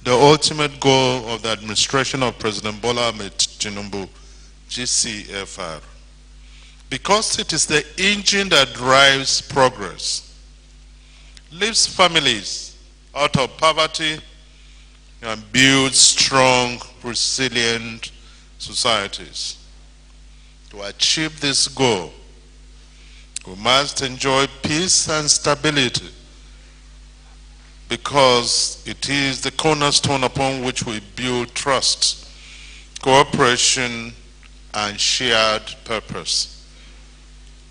the ultimate goal of the administration of President Bola Ahmed Tinubu, GCFR, because it is the engine that drives progress, lifts families out of poverty, and builds strong, resilient societies. To achieve this goal, we must enjoy peace and stability, because it is the cornerstone upon which we build trust, cooperation, and shared purpose.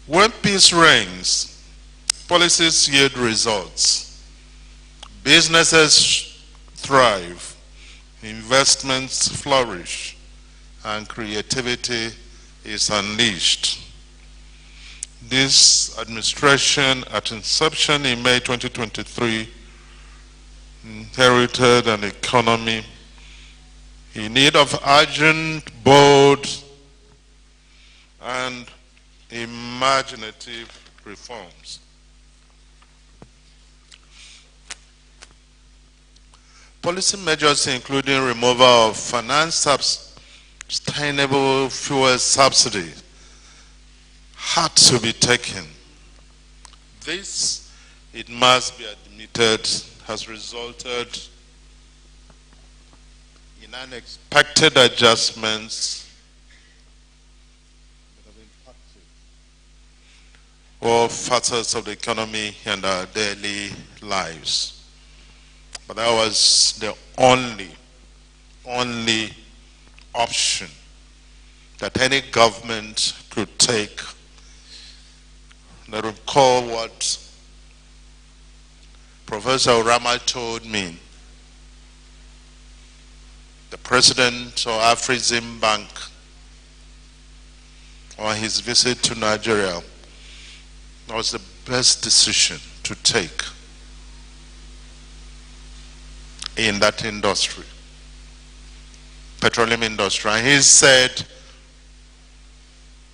When peace reigns, policies yield results, businesses thrive, investments flourish, and creativity is unleashed. This administration, at inception in May 2023, inherited an economy in need of urgent, bold, and imaginative reforms. Policy measures including removal of finance sustainable fuel subsidy had to be taken. This, it must be admitted, has resulted in unexpected adjustments that have impacted all facets of the economy and our daily lives. But that was the only option that any government could take. And I recall what Professor Rama told me, the president of Afrexim Bank, on his visit to Nigeria. That was the best decision to take in that industry, petroleum industry. And he said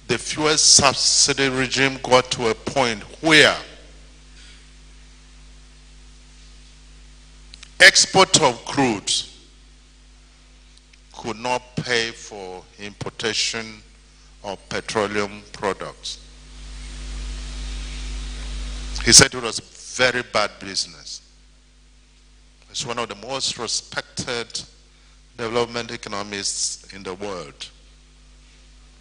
the fuel subsidy regime got to a point where export of crude could not pay for importation of petroleum products. He said it was very bad business. He's one of the most respected development economists in the world.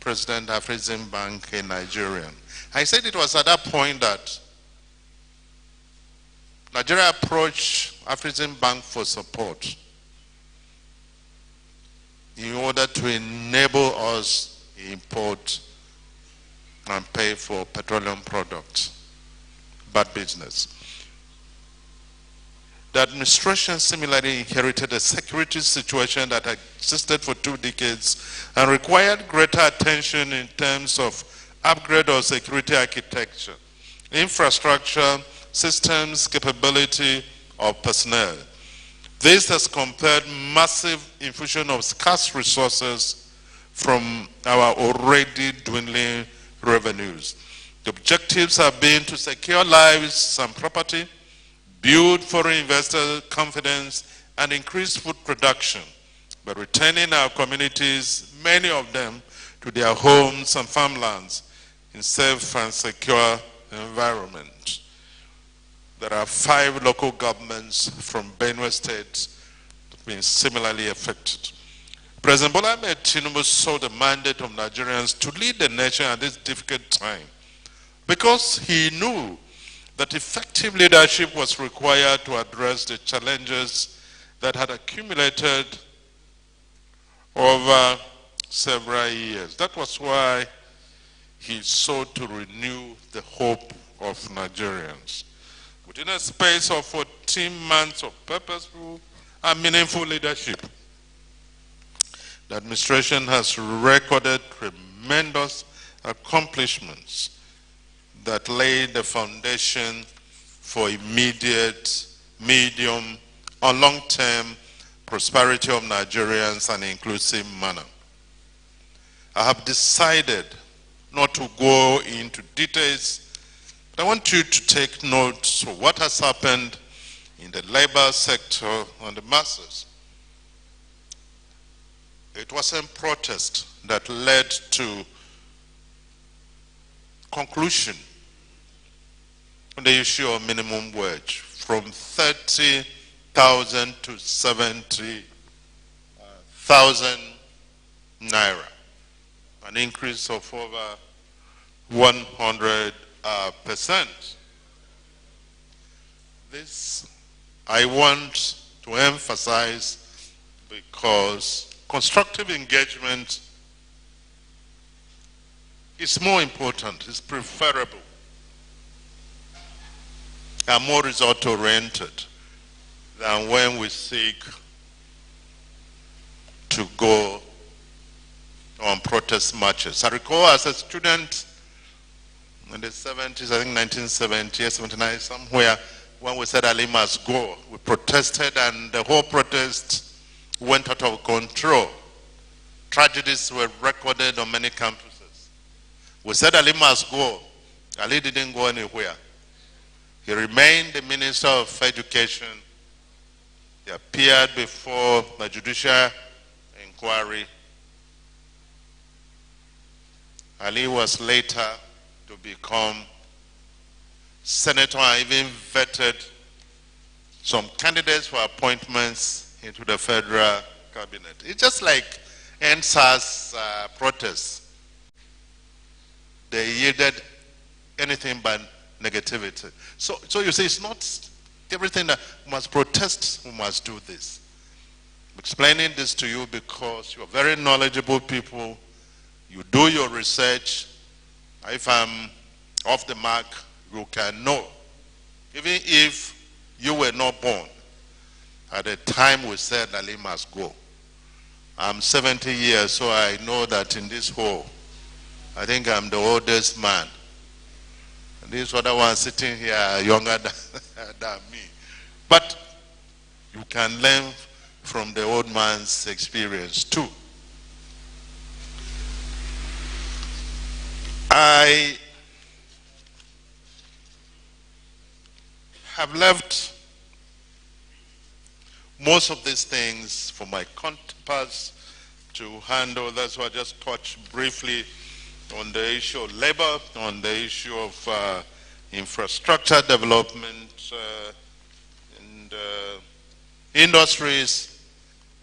President Afrexim Bank, a Nigerian. I said it was at that point that Nigeria approached Afrexim Bank for support in order to enable us to import and pay for petroleum products. Bad business. The administration similarly inherited a security situation that had existed for 2 decades and required greater attention in terms of upgrade of security architecture, infrastructure, systems, capability of personnel. This has compared massive infusion of scarce resources from our already dwindling revenues. The objectives have been to secure lives and property, build foreign investor confidence, and increase food production by returning our communities, many of them, to their homes and farmlands in safe and secure environment. There are 5 local governments from Benue State that have been similarly affected. President Bola Ahmed Tinubu saw the mandate of Nigerians to lead the nation at this difficult time because he knew that effective leadership was required to address the challenges that had accumulated over several years. That was why he sought to renew the hope of Nigerians. Within a space of 14 months of purposeful and meaningful leadership, the administration has recorded tremendous accomplishments that laid the foundation for immediate, medium, or long-term prosperity of Nigerians in an inclusive manner. I have decided not to go into details, but I want you to take note of what has happened in the labor sector and the masses It wasn't protest that led to conclusion on the issue of minimum wage from 30,000 to 70,000 naira, an increase of over 100%. This I want to emphasize because constructive engagement is more important, it's preferable, and more result-oriented than when we seek to go on protest marches. I recall as a student in the 70s, I think 1970, 79, somewhere, when we said Ali must go, we protested and the whole protest went out of control. Tragedies were recorded on many campuses. We said Ali must go. Ali didn't go anywhere. He remained the Minister of Education. He appeared before the judicial inquiry. Ali was later to become senator and even vetted some candidates for appointments into the federal cabinet. It's just like NSAS protests. They yielded anything but negativity. So you see, it's not everything that we must protest, we must do this. I'm explaining this to you because you're very knowledgeable people. You do your research. If I'm off the mark, you can know. Even if you were not born at the time we said Ali must go. I'm 70 years, so I know that in this hall, I think I'm the oldest man. And these other ones sitting here are younger than me. But you can learn from the old man's experience too. I have left most of these things for my counterparts to handle. That's why I just touched briefly on the issue of labor, on the issue of infrastructure development and industries.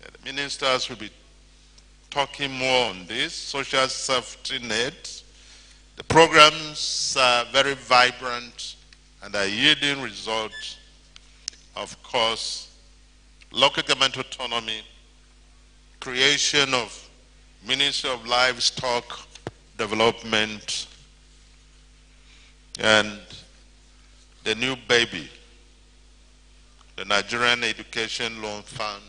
The ministers will be talking more on this, social safety net. The programs are very vibrant and are yielding results. Of course, local government autonomy, creation of Ministry of Livestock Development, and the new baby, the Nigerian Education Loan Fund.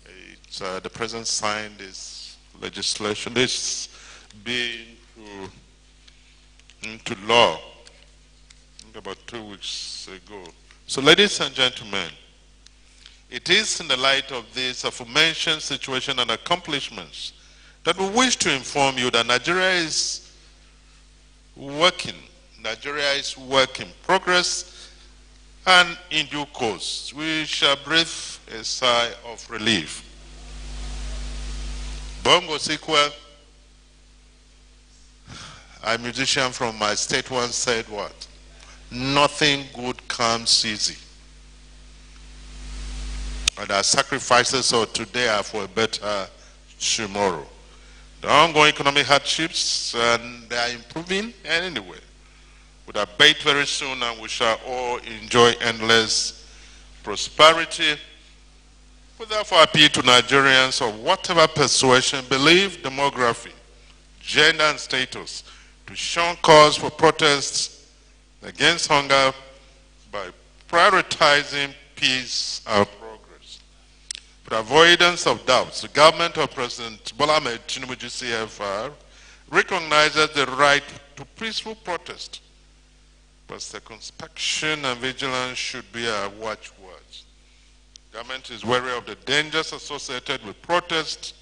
It's the president signed this legislation, this being into law about 2 weeks ago. So ladies and gentlemen, it is in the light of this aforementioned situation and accomplishments that we wish to inform you that Nigeria is working. Nigeria is work in progress, and in due course, we shall breathe a sigh of relief. Bongo Sikwa, a musician from my state, once said what? Nothing good comes easy. And our sacrifices of today are for a better tomorrow. The ongoing economic hardships, and they are improving anyway, would abate very soon, and we shall all enjoy endless prosperity. We therefore appeal to Nigerians of whatever persuasion, belief, demography, gender, and status to shun cause for protests against hunger by prioritizing peace and progress. For avoidance of doubts, the government of President Bola Ahmed Tinubu GCFR recognizes the right to peaceful protest, but circumspection and vigilance should be our watchwords. Government is wary of the dangers associated with protests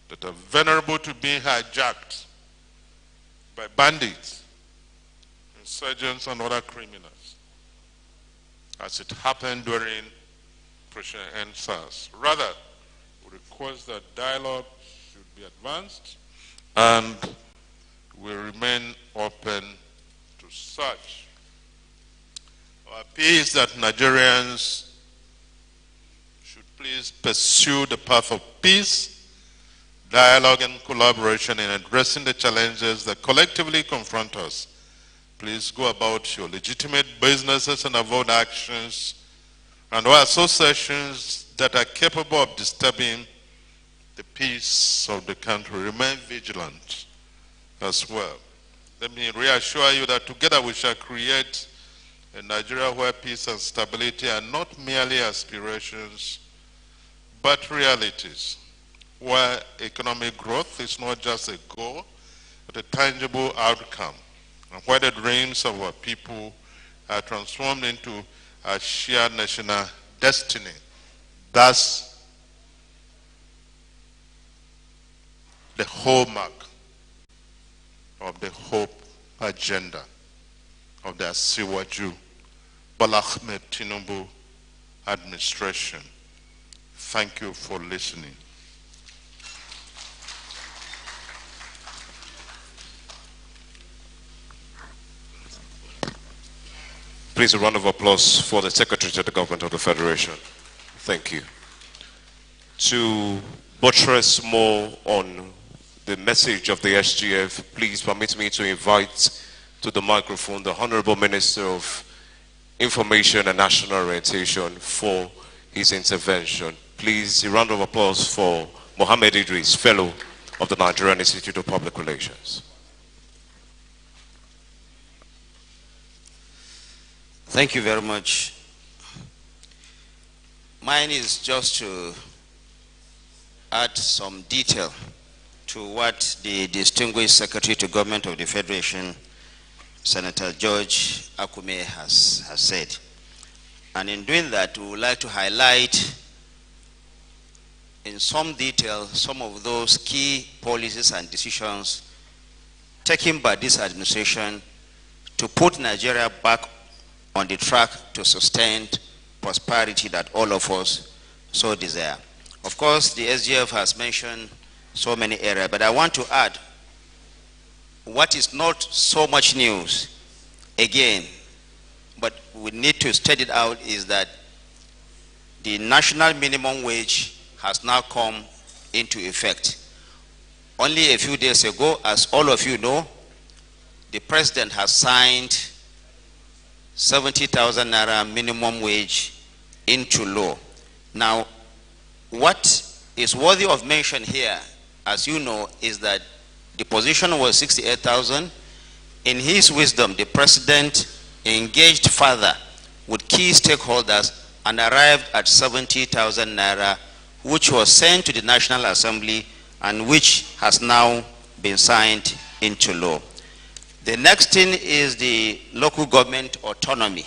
that are vulnerable to being hijacked by bandits, insurgents, and other criminals, as it happened during Operation EndSARS. Rather, we request that dialogue should be advanced and we remain open to such. Our appeal is that Nigerians should please pursue the path of peace, dialogue and collaboration in addressing the challenges that collectively confront us. Please go about your legitimate businesses and avoid actions and or associations that are capable of disturbing the peace of the country. Remain vigilant as well. Let me reassure you that together we shall create a Nigeria where peace and stability are not merely aspirations, but realities, where economic growth is not just a goal, but a tangible outcome, and where the dreams of our people are transformed into a shared national destiny. Thus, the hallmark of the hope agenda of the Asiwaju Bola Ahmed Tinubu administration. Thank you for listening. Please, a round of applause for the Secretary to the Government of the Federation. Thank you. To buttress more on the message of the SGF, please permit me to invite to the microphone the Honorable Minister of Information and National Orientation for his intervention. Please, a round of applause for Mohammed Idris, Fellow of the Nigerian Institute of Public Relations. Thank you very much. Mine is just to add some detail to what the distinguished Secretary to Government of the Federation, Senator George Akume, has said. And in doing that, we would like to highlight in some detail some of those key policies and decisions taken by this administration to put Nigeria back on the track to sustained prosperity that all of us so desire. Of course, the SGF has mentioned so many areas, but I want to add what is not so much news, again, but we need to state it out, is that the national minimum wage has now come into effect. Only a few days ago, as all of you know, the President has signed 70,000 naira minimum wage into law. Now, what is worthy of mention here, as you know, is that the position was 68,000. In his wisdom, the President engaged further with key stakeholders and arrived at 70,000 naira, which was sent to the National Assembly and which has now been signed into law. The next thing is the local government autonomy.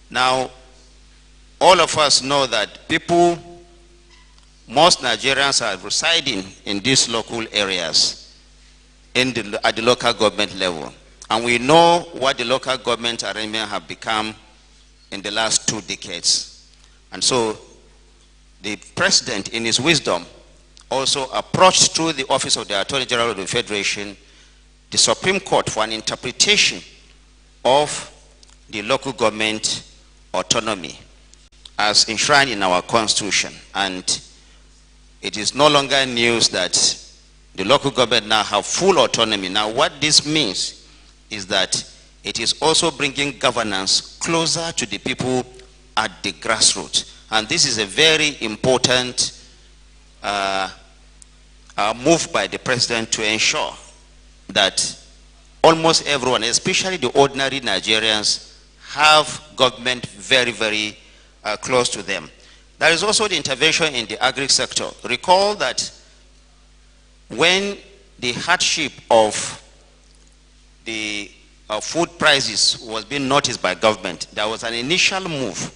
Now, all of us know that people, most Nigerians are residing in these local areas at the local government level. And we know what the local government arrangements have become in the last 2 decades. And so the President, in his wisdom, also approached through the Office of the Attorney General of the Federation the Supreme Court for an interpretation of the local government autonomy as enshrined in our Constitution. And it is no longer news that the local government now have full autonomy. Now, what this means is that it is also bringing governance closer to the people at the grassroots. And this is a very important move by the President to ensure that almost everyone, especially the ordinary Nigerians, have government very, very close to them. There is also the intervention in the agri sector. Recall that when the hardship of the food prices was being noticed by government, there was an initial move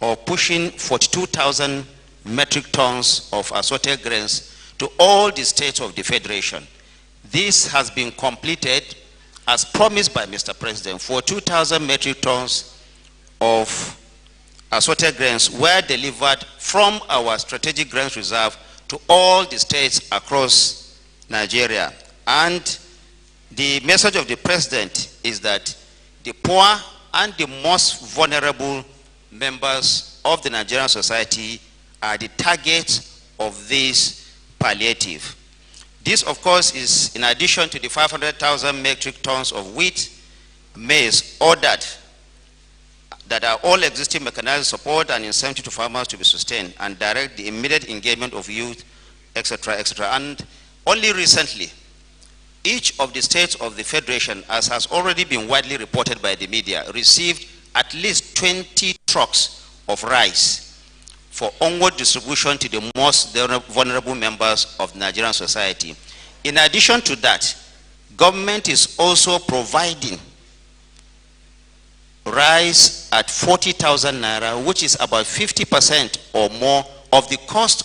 of pushing 42,000 metric tons of assorted grains to all the states of the Federation. This has been completed as promised by Mr. President for 2,000 metric tons of assorted grains were delivered from our strategic grains reserve to all the states across Nigeria. And the message of the president is that the poor and the most vulnerable members of the Nigerian society are the targets of this palliative. This, of course, is in addition to the 500,000 metric tons of wheat, maize ordered that are all existing mechanized support and incentive to farmers to be sustained and direct the immediate engagement of youth, etc., etc. And only recently, each of the states of the Federation, as has already been widely reported by the media, received at least 20 trucks of rice for onward distribution to the most vulnerable members of Nigerian society. In addition to that, government is also providing rice at 40,000 naira, which is about 50% or more of the cost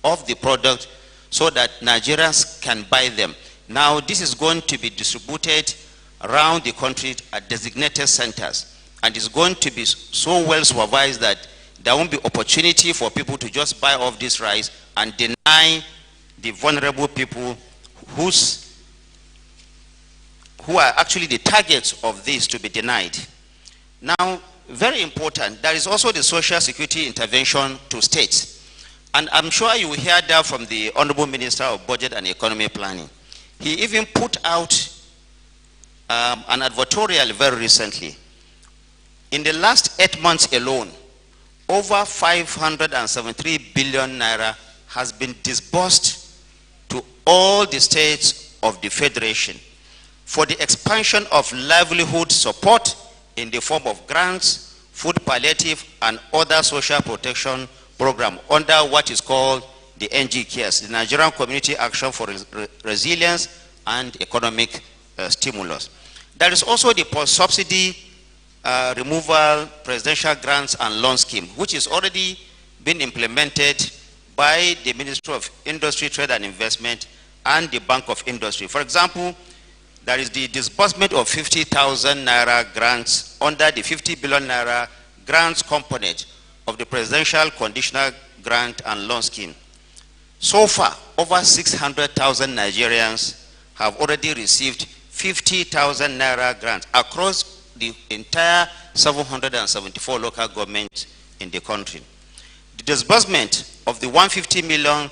of the product, so that Nigerians can buy them. Now, this is going to be distributed around the country at designated centers, and it's going to be so well supervised that there won't be opportunity for people to just buy off this rice and deny the vulnerable people who are actually the targets of this to be denied. Now, very important, there is also the social security intervention to states. And I'm sure you will hear that from the Honorable Minister of Budget and Economy Planning. He even put out an advertorial very recently. In the last 8 months alone, over 573 billion naira has been disbursed to all the states of the Federation for the expansion of livelihood support in the form of grants, food palliative, and other social protection program under what is called the NGKS, the Nigerian Community Action for Resilience and Economic Stimulus. There is also the post-subsidy removal presidential grants and loan scheme, which is already been implemented by the Ministry of Industry, Trade and Investment and the Bank of Industry. For example, there is the disbursement of 50,000 naira grants under the 50 billion naira grants component of the Presidential Conditional Grant and Loan Scheme. So far, over 600,000 Nigerians have already received 50,000 naira grants across the entire 774 local governments in the country. The disbursement of the 150 million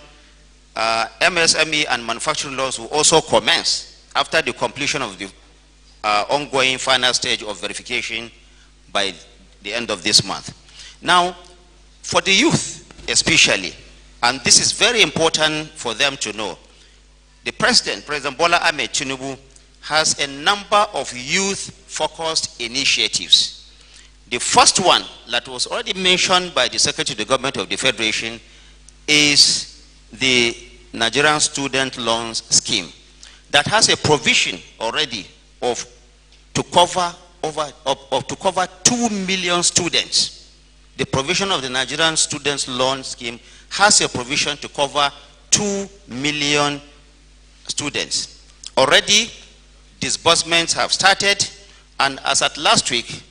MSME and manufacturing loans will also commence after the completion of the ongoing final stage of verification by the end of this month. Now, for the youth especially, and this is very important for them to know, the President Bola Ahmed Tinubu, has a number of youth-focused initiatives. The first one that was already mentioned by the Secretary of the Government of the Federation is the Nigerian Student Loans Scheme that has a provision already to cover 2 million students. The provision of the Nigerian Students Loan Scheme has a provision to cover 2 million students. Already, disbursements have started, and as at last week,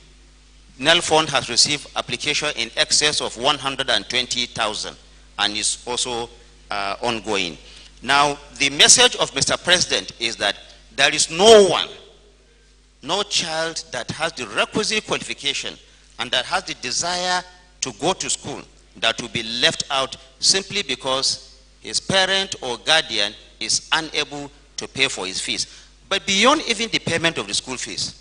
NEL Fund has received application in excess of 120,000 and is also ongoing. Now, the message of Mr. President is that there is no child that has the requisite qualification and that has the desire to go to school that will be left out simply because his parent or guardian is unable to pay for his fees. But beyond even the payment of the school fees,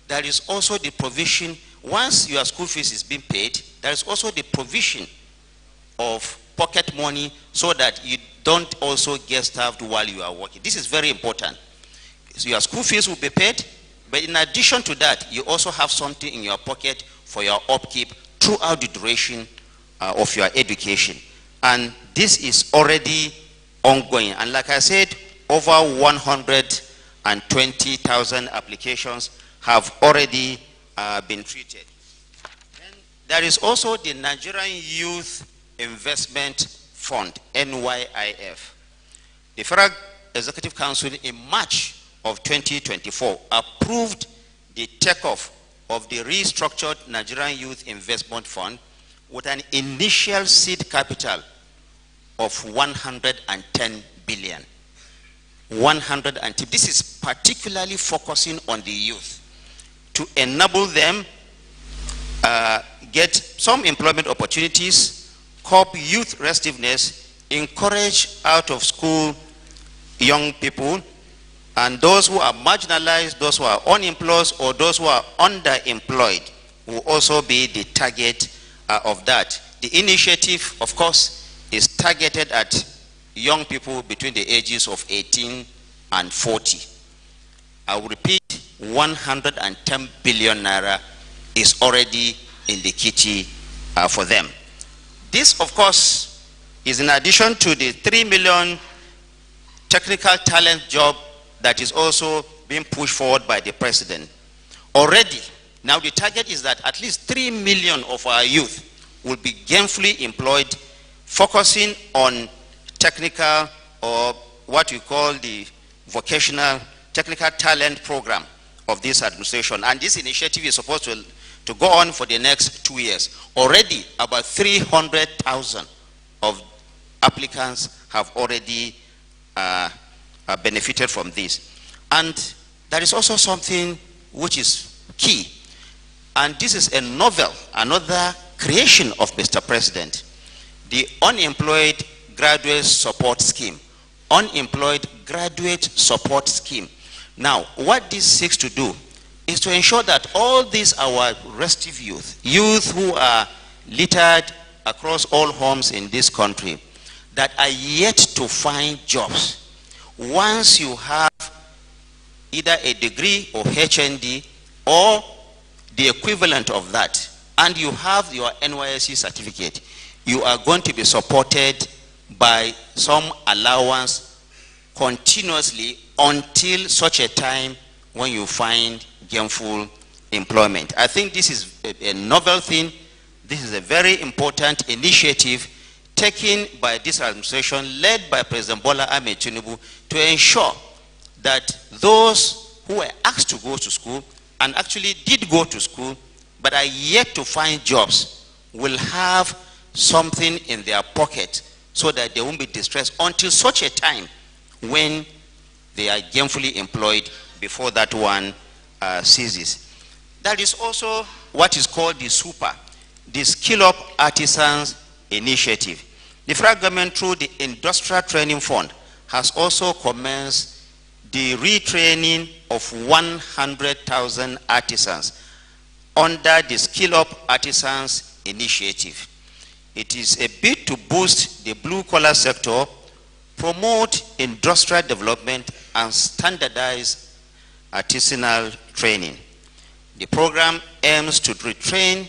there is also the provision, once your school fees is being paid, there is also the provision of pocket money so that you don't also get starved while you are working. This is very important. So your school fees will be paid, but in addition to that, you also have something in your pocket for your upkeep throughout the duration of your education. And this is already ongoing. And like I said, over 120,000 applications have already been treated. And there is also the Nigerian Youth Investment Fund, NYIF. The Federal Executive Council in March of 2024 approved the takeoff of the restructured Nigerian Youth Investment Fund with an initial seed capital of 110 billion. 110. This is particularly focusing on the youth to enable them get some employment opportunities, curb youth restiveness, encourage out of school young people, and those who are marginalized, those who are unemployed, or those who are underemployed will also be the target of that. The initiative, of course, is targeted at young people between the ages of 18 and 40. I will repeat, 110 billion naira is already in the kitty for them. This, of course, is in addition to the 3 million technical talent job that is also being pushed forward by the president. Already, now the target is that at least 3 million of our youth will be gainfully employed, focusing on technical, or what we call the vocational technical talent program of this administration. And this initiative is supposed to go on for the next 2 years. Already about 300,000 of applicants have already benefited from this. And there is also something which is key, and this is a novel, another creation of Mr. President, the Unemployed Graduate Support Scheme. Unemployed Graduate Support Scheme. Now, what this seeks to do is to ensure that all these our restive youth who are littered across all homes in this country, that are yet to find jobs, once you have either a degree or HND or the equivalent of that, and you have your NYSC certificate, you are going to be supported by some allowance continuously until such a time when you find gainful employment. I think this is a novel thing. This is a very important initiative taken by this administration, led by President Bola Ahmed Tinubu, to ensure that those who were asked to go to school and actually did go to school but are yet to find jobs will have something in their pocket so that they won't be distressed until such a time when they are gainfully employed before that one ceases. That is also what is called the SUPA, the Skill Up Artisans Initiative. The federal government, through the Industrial Training Fund, has also commenced the retraining of 100,000 artisans under the Skill Up Artisans Initiative. It is a bid to boost the blue-collar sector, promote industrial development, and standardize artisanal training. The program aims to retrain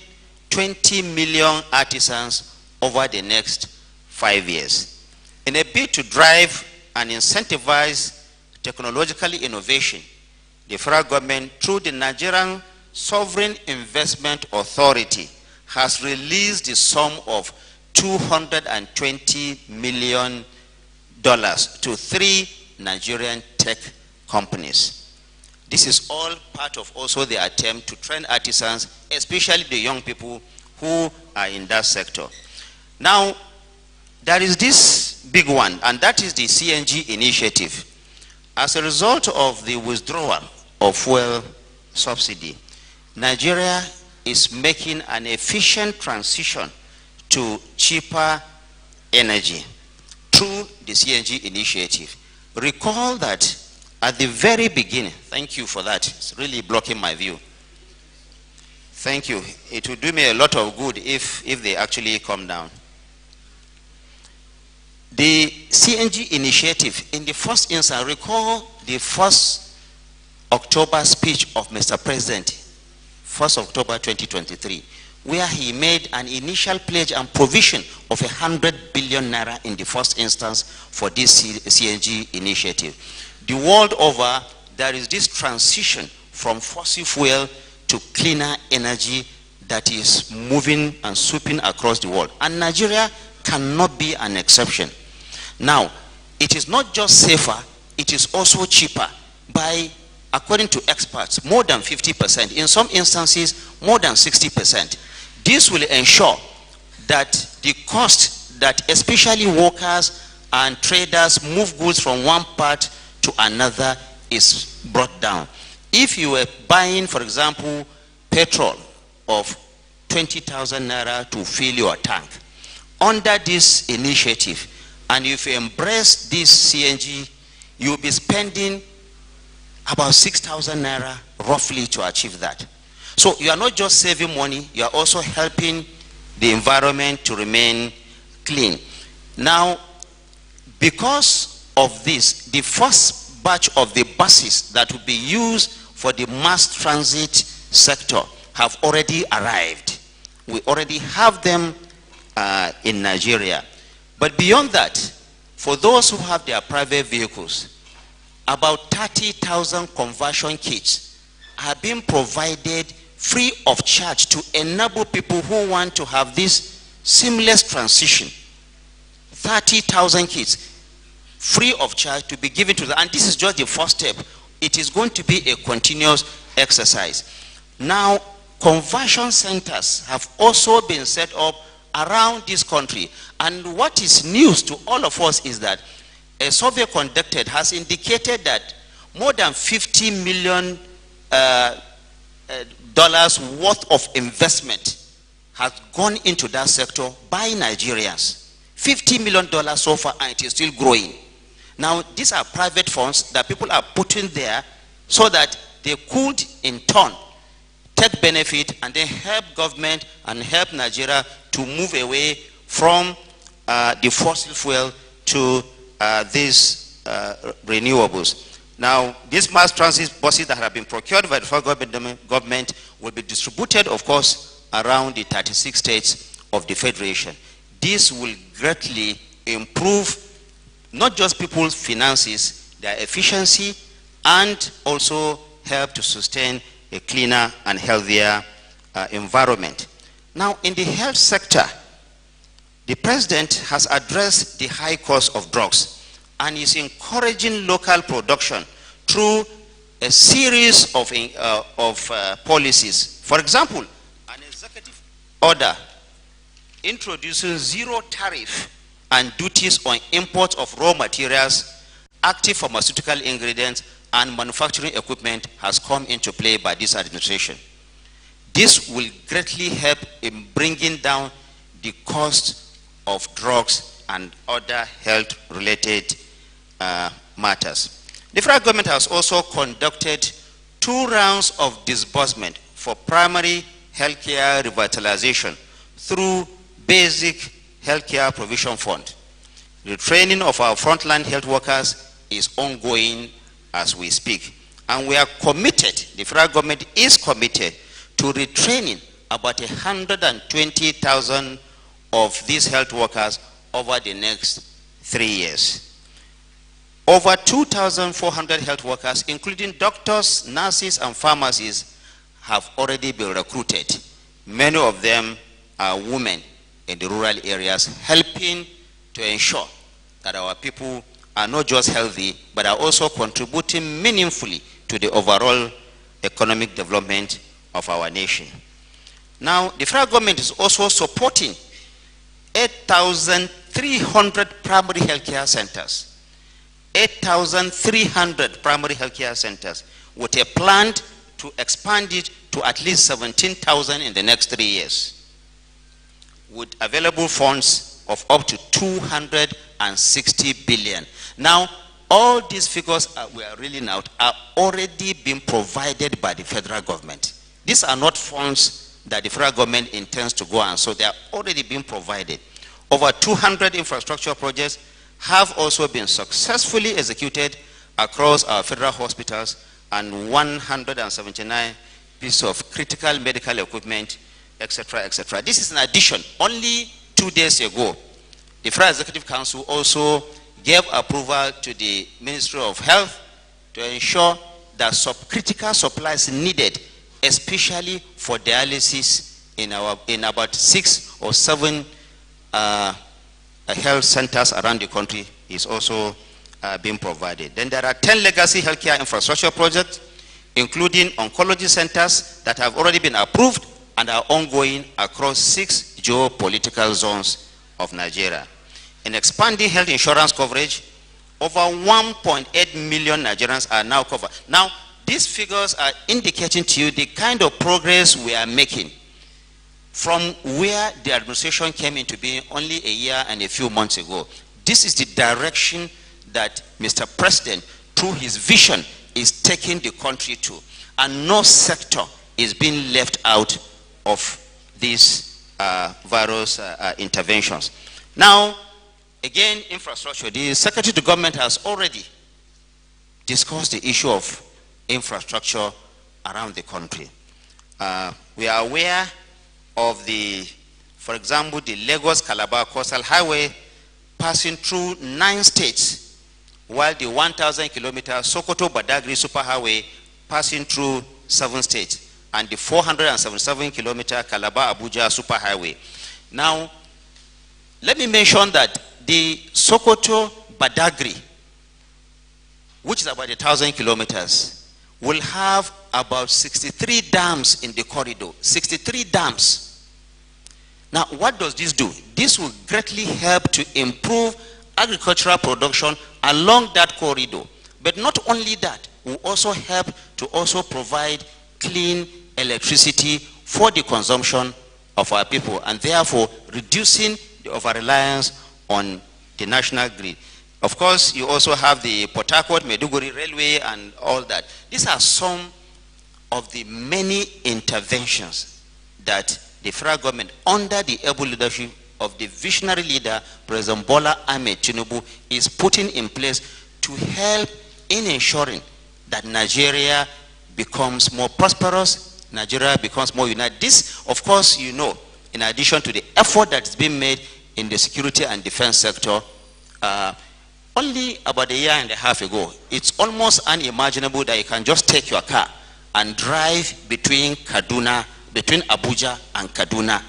20 million artisans over the next 5 years. In a bid to drive and incentivize technological innovation, the federal government, through the Nigerian Sovereign Investment Authority, has released the sum of $220 million to 3 Nigerian tech companies. This is all part of also the attempt to train artisans, especially the young people who are in that sector. Now, there is this big one, and that is the CNG initiative. As a result of the withdrawal of fuel subsidy, Nigeria is making an efficient transition to cheaper energy through the CNG initiative. Recall that at the very beginning, thank you for that, it's really blocking my view. Thank you. It will do me a lot of good if they actually come down. The CNG initiative, in the first instance, recall the 1st October speech of Mr. President, 1st October 2023, where he made an initial pledge and provision of 100 billion naira in the first instance for this CNG initiative. The world over, there is this transition from fossil fuel to cleaner energy that is moving and sweeping across the world. And Nigeria cannot be an exception. Now, it is not just safer, it is also cheaper by, according to experts, more than 50%. In some instances, more than 60%. This will ensure that the cost that especially workers and traders move goods from one part to another is brought down. If you were buying, for example, petrol of 20,000 naira to fill your tank, under this initiative, and if you embrace this CNG, you'll be spending about 6,000 naira roughly to achieve that. So you are not just saving money, you are also helping the environment to remain clean. Now, because of this, the first batch of the buses that will be used for the mass transit sector have already arrived. We already have them in Nigeria. But beyond that, for those who have their private vehicles, about 30,000 conversion kits are being provided free of charge to enable people who want to have this seamless transition. 30,000 kits free of charge to be given to them. And this is just the first step. It is going to be a continuous exercise. Now, conversion centers have also been set up around this country. And what is news to all of us is that a survey conducted has indicated that more than $50 million worth of investment has gone into that sector by Nigerians. $50 million so far, and it is still growing. Now, these are private funds that people are putting there so that they could, in turn, take benefit and then help government and help Nigeria to move away from the fossil fuel to these renewables. Now, these mass transit buses that have been procured by the federal government will be distributed, of course, around the 36 states of the Federation. This will greatly improve not just people's finances, their efficiency, and also help to sustain a cleaner and healthier environment. Now, in the health sector, the president has addressed the high cost of drugs and is encouraging local production through a series of policies. For example, an executive order introducing zero tariff and duties on imports of raw materials, active pharmaceutical ingredients, and manufacturing equipment has come into play by this administration. This will greatly help in bringing down the cost of drugs and other health-related matters. The federal government has also conducted 2 rounds of disbursement for primary healthcare revitalization through basic healthcare provision fund. The training of our frontline health workers is ongoing as we speak. And we are committed, the federal government is committed to retraining about 120,000 of these health workers over the next 3 years. Over 2,400 health workers, including doctors, nurses, and pharmacists, have already been recruited. Many of them are women in the rural areas, helping to ensure that our people are not just healthy, but are also contributing meaningfully to the overall economic development of our nation. Now, the federal government is also supporting 8,300 primary healthcare centers. 8,300 primary healthcare centers with a plan to expand it to at least 17,000 in the next 3 years, with available funds of up to 260 billion. Now, all these figures we are reading out are already being provided by the federal government. These are not funds that the federal government intends to go on, so they are already being provided. Over 200 infrastructure projects have also been successfully executed across our federal hospitals, and 179 pieces of critical medical equipment, etc., etc. This is in addition. Only 2 days ago, the Federal Executive Council also gave approval to the Ministry of Health to ensure that critical supplies needed, especially for dialysis in about 6 or 7 health centers around the country, is also being provided. Then there are 10 legacy healthcare infrastructure projects, including oncology centers that have already been approved and are ongoing across 6 geopolitical zones of Nigeria. In expanding health insurance coverage, over 1.8 million Nigerians are now covered. Now, these figures are indicating to you the kind of progress we are making from where the administration came into being only a year and a few months ago. This is the direction that Mr. President, through his vision, is taking the country to. And no sector is being left out of these various interventions. Now, again, infrastructure. The Secretary to Government has already discussed the issue of infrastructure around the country. We are aware of the, for example, the Lagos-Calabar Coastal Highway passing through 9 states, while the 1,000-kilometer Sokoto-Badagry Superhighway passing through 7 states, and the 477-kilometer Calabar-Abuja Superhighway. Now, let me mention that the Sokoto-Badagry, which is about 1,000 kilometers, will have about 63 dams in the corridor. 63 dams. Now, what does this do? This will greatly help to improve agricultural production along that corridor. But not only that, will also help to also provide clean electricity for the consumption of our people, and therefore reducing the over-reliance on the national grid. Of course, you also have the Port Harcourt-Maiduguri Railway and all that. These are some of the many interventions that the federal government, under the able leadership of the visionary leader, President Bola Ahmed Tinubu, is putting in place to help in ensuring that Nigeria becomes more prosperous, Nigeria becomes more united. This, of course, you know, in addition to the effort that's been made in the security and defense sector, only about a year and a half ago, it's almost unimaginable that you can just take your car and drive between Abuja and Kaduna,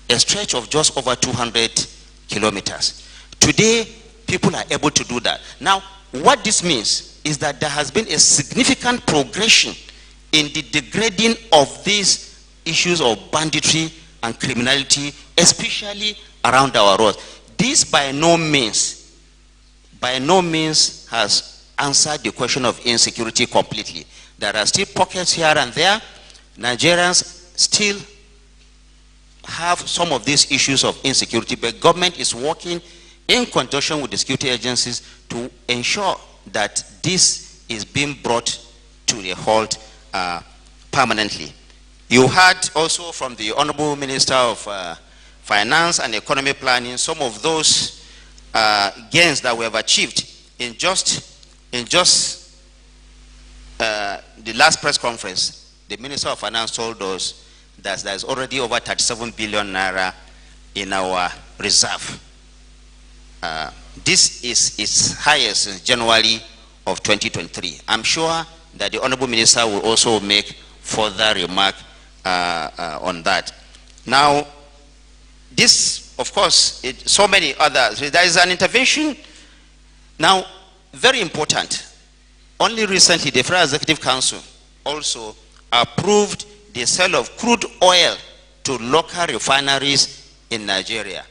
a stretch of just over 200 kilometers. Today, people are able to do that. Now, what this means is that there has been a significant progression in the degrading of these issues of banditry and criminality, especially around our roads. This by no means has answered the question of insecurity completely. There are still pockets here and there. Nigerians still have some of these issues of insecurity, but government is working in conjunction with the security agencies to ensure that this is being brought to a halt permanently. You heard also from the Honorable Minister of Finance and Economy Planning some of those gains that we have achieved in just the last press conference. The Minister of Finance told us that there is already over 37 billion naira in our reserve. This is its highest since January of 2023. I'm sure that the Honorable Minister will also make further remark on that. Now, this, of course, so many others. There is an intervention. Now, very important. Only recently, the Federal Executive Council also approved the sale of crude oil to local refineries in Nigeria.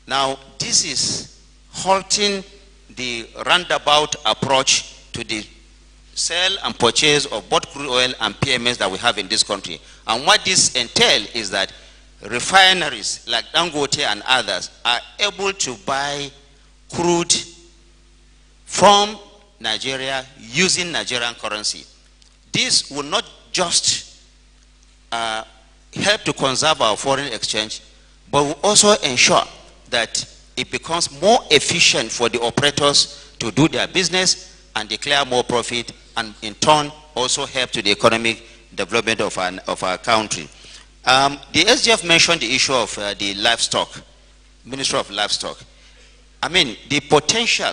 Now, this is halting the roundabout approach to the sale and purchase of both crude oil and PMS that we have in this country. And what this entails is that refineries like Dangote and others are able to buy crude from Nigeria using Nigerian currency. This will not just help to conserve our foreign exchange, but will also ensure that it becomes more efficient for the operators to do their business and declare more profit, and in turn also help to the economic development of our country. The SGF mentioned the issue of the livestock, Ministry of Livestock. I mean, the potential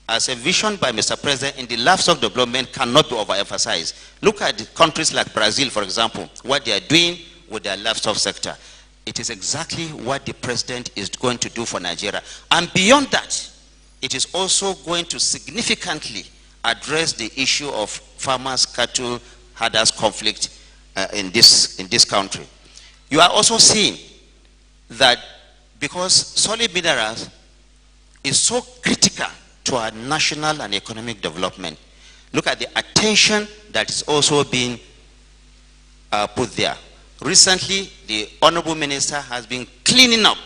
as a vision by Mr. President in the livestock development cannot be overemphasized. Look at countries like Brazil, for example, what they are doing with their livestock sector. It is exactly what the President is going to do for Nigeria. And beyond that, it is also going to significantly address the issue of farmers, cattle, herders conflict in this country. You are also seeing that because solid minerals is so critical to our national and economic development, look at the attention that is also being put there. Recently, the Honorable Minister has been cleaning up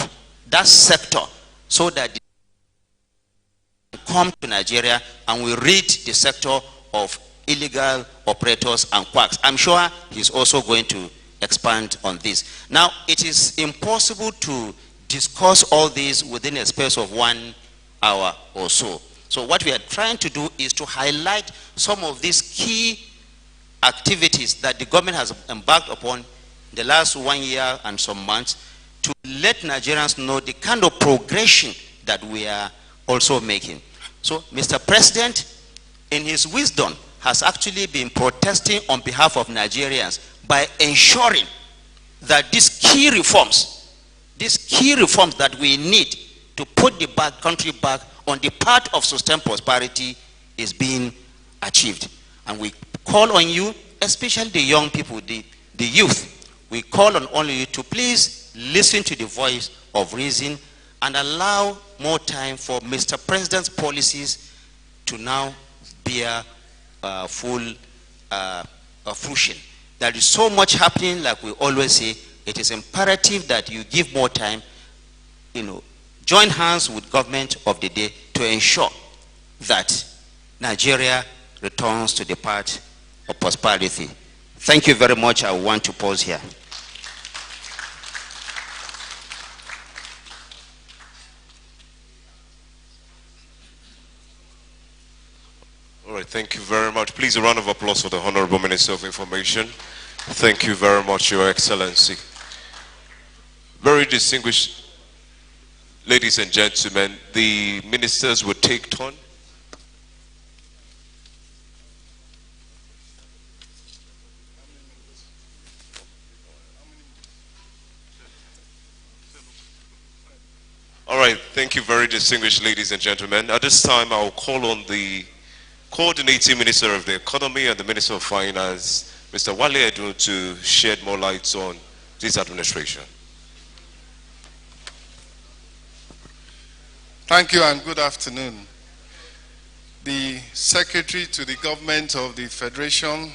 that sector so that they come to Nigeria and we rid the sector of illegal operators and quacks. I'm sure he's also going to expand on this. Now, it is impossible to discuss all this within a space of 1 hour or so. So what we are trying to do is to highlight some of these key activities that the government has embarked upon the last 1 year and some months to let Nigerians know the kind of progression that we are also making. So Mr. President, in his wisdom, has actually been protesting on behalf of Nigerians by ensuring that these key reforms that we need to put the country back on the path of sustained prosperity is being achieved. And we call on you, especially the young people, the youth, we call on all of you to please listen to the voice of reason and allow more time for Mr. President's policies to now bear full fruition. There is so much happening, like we always say. It is imperative that you give more time, join hands with government of the day to ensure that Nigeria returns to the path of prosperity. Thank you very much. I want to pause here. All right, thank you very much. Please, a round of applause for the Honorable Minister of Information. Thank you very much, Your Excellency. Very distinguished ladies and gentlemen, the ministers will take turn. All right, thank you, very distinguished ladies and gentlemen. At this time, I'll call on the Coordinating Minister of the Economy and the Minister of Finance, Mr. Wale Edun, to shed more light on this administration. Thank you and good afternoon. The Secretary to the Government of the Federation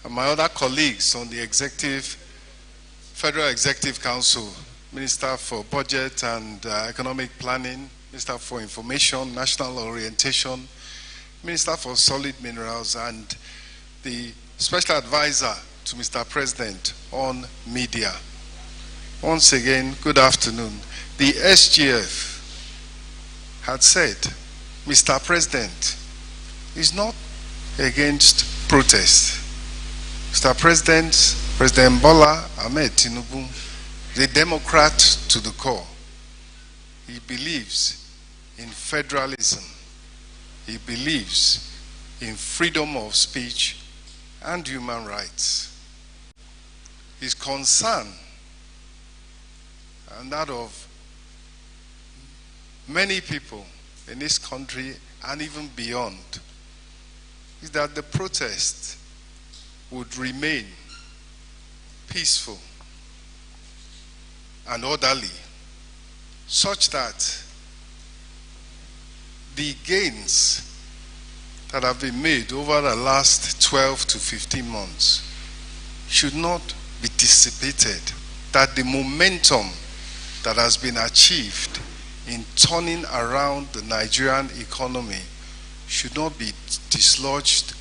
and my other colleagues on the Federal Executive Council, Minister for Budget and Economic Planning, Minister for Information, National Orientation, Minister for Solid Minerals, and the Special Advisor to Mr. President on Media. Once again, good afternoon. The SGF had said, Mr. President is not against protest. Mr. President, President Bola Ahmed Tinubu, the Democrat to the core. He believes in federalism. He believes in freedom of speech and human rights. His concern, and that of many people in this country and even beyond, is that the protest would remain peaceful and orderly, such that the gains that have been made over the last 12 to 15 months should not be dissipated, that the momentum that has been achieved in turning around the Nigerian economy should not be dislodged,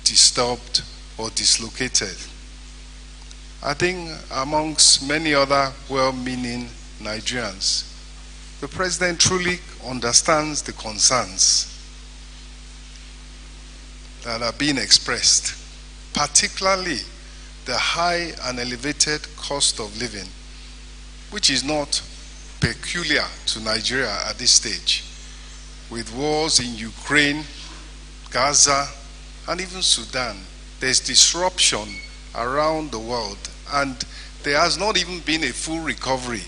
disturbed, or dislocated. I think amongst many other well-meaning Nigerians, the President truly understands the concerns that are being expressed, particularly the high and elevated cost of living, which is not peculiar to Nigeria at this stage, with wars in Ukraine, Gaza, and even Sudan. There's disruption around the world, and there has not even been a full recovery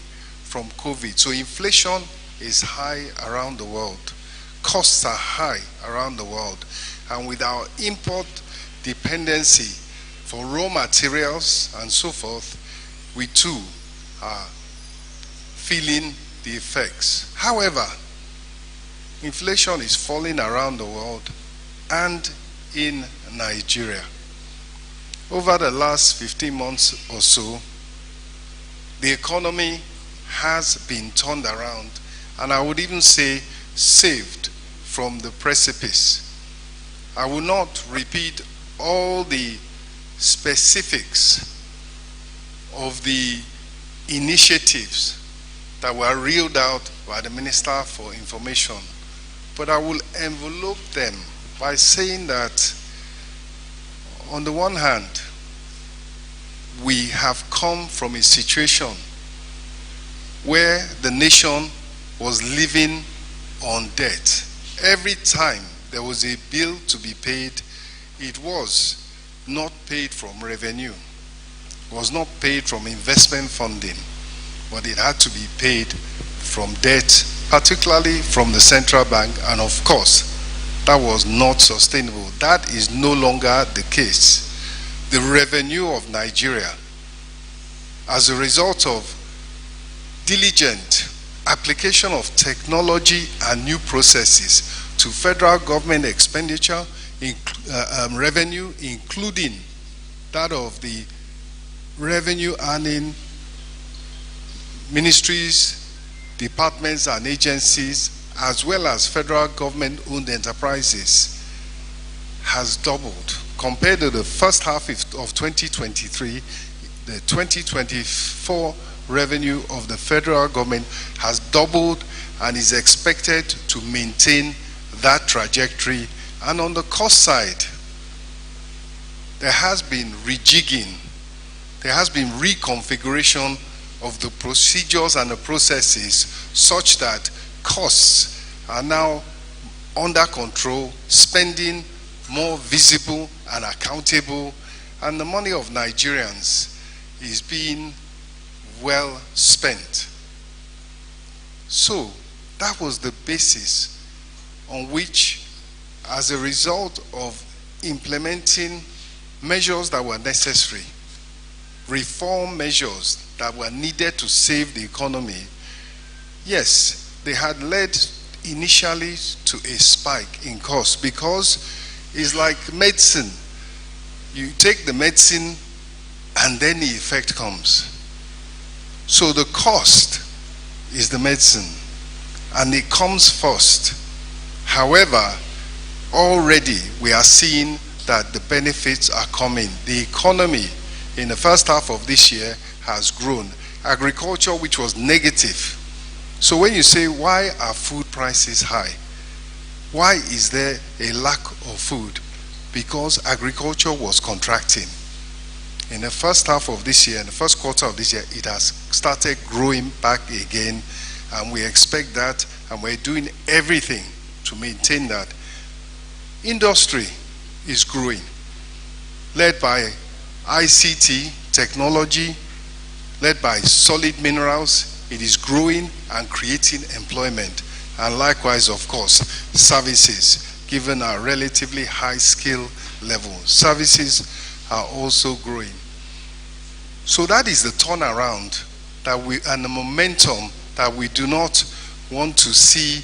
from COVID. So inflation is high around the world. Costs are high around the world. And with our import dependency for raw materials and so forth, we too are feeling the effects. However, inflation is falling around the world and in Nigeria. Over the last 15 months or so, the economy has been turned around, and I would even say saved from the precipice. I will not repeat all the specifics of the initiatives that were reeled out by the Minister for Information, but I will envelope them by saying that on the one hand, we have come from a situation where the nation was living on debt. Every time there was a bill to be paid, it was not paid from revenue, was not paid from investment funding, but it had to be paid from debt, particularly from the central bank, and of course, that was not sustainable. That is no longer the case. The revenue of Nigeria, as a result of diligent application of technology and new processes to federal government expenditure, revenue, including that of the revenue earning ministries, departments and agencies, as well as federal government-owned enterprises, has doubled. Compared to the first half of 2023, the 2024 revenue of the federal government has doubled and is expected to maintain that trajectory. And on the cost side, there has been rejigging, there has been reconfiguration of the procedures and the processes such that costs are now under control, spending more visible and accountable, and the money of Nigerians is being well spent. So that was the basis on which, as a result of implementing measures that were necessary, reform measures that were needed to save the economy, yes, they had led initially to a spike in cost, because it's like medicine. You take the medicine and then the effect comes. So the cost is the medicine and it comes first. However, already we are seeing that the benefits are coming. The economy in the first half of this year has grown. Agriculture, which was negative. So when you say, why are food prices high? Why is there a lack of food? Because agriculture was contracting. In the first half of this year, in the first quarter of this year, it has started growing back again, and we expect that, and we're doing everything to maintain that. Industry is growing, led by ICT, technology, led by solid minerals. It is growing and creating employment. And likewise, of course, services, given our relatively high skill level. Services are also growing. So that is the turnaround that and the momentum that we do not want to see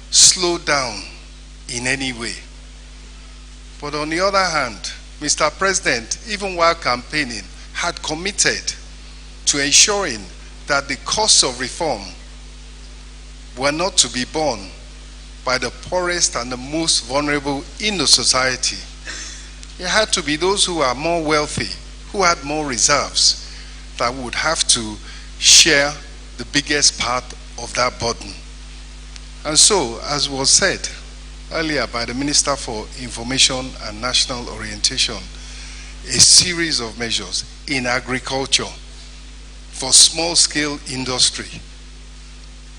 slow down in any way. But on the other hand, Mr. President, even while campaigning, had committed to ensuring that the costs of reform were not to be borne by the poorest and the most vulnerable in the society. It had to be those who are more wealthy, who had more reserves, that would have to share the biggest part of that burden. And so, as was said earlier by the Minister for Information and National Orientation, a series of measures in agriculture, for small-scale industry,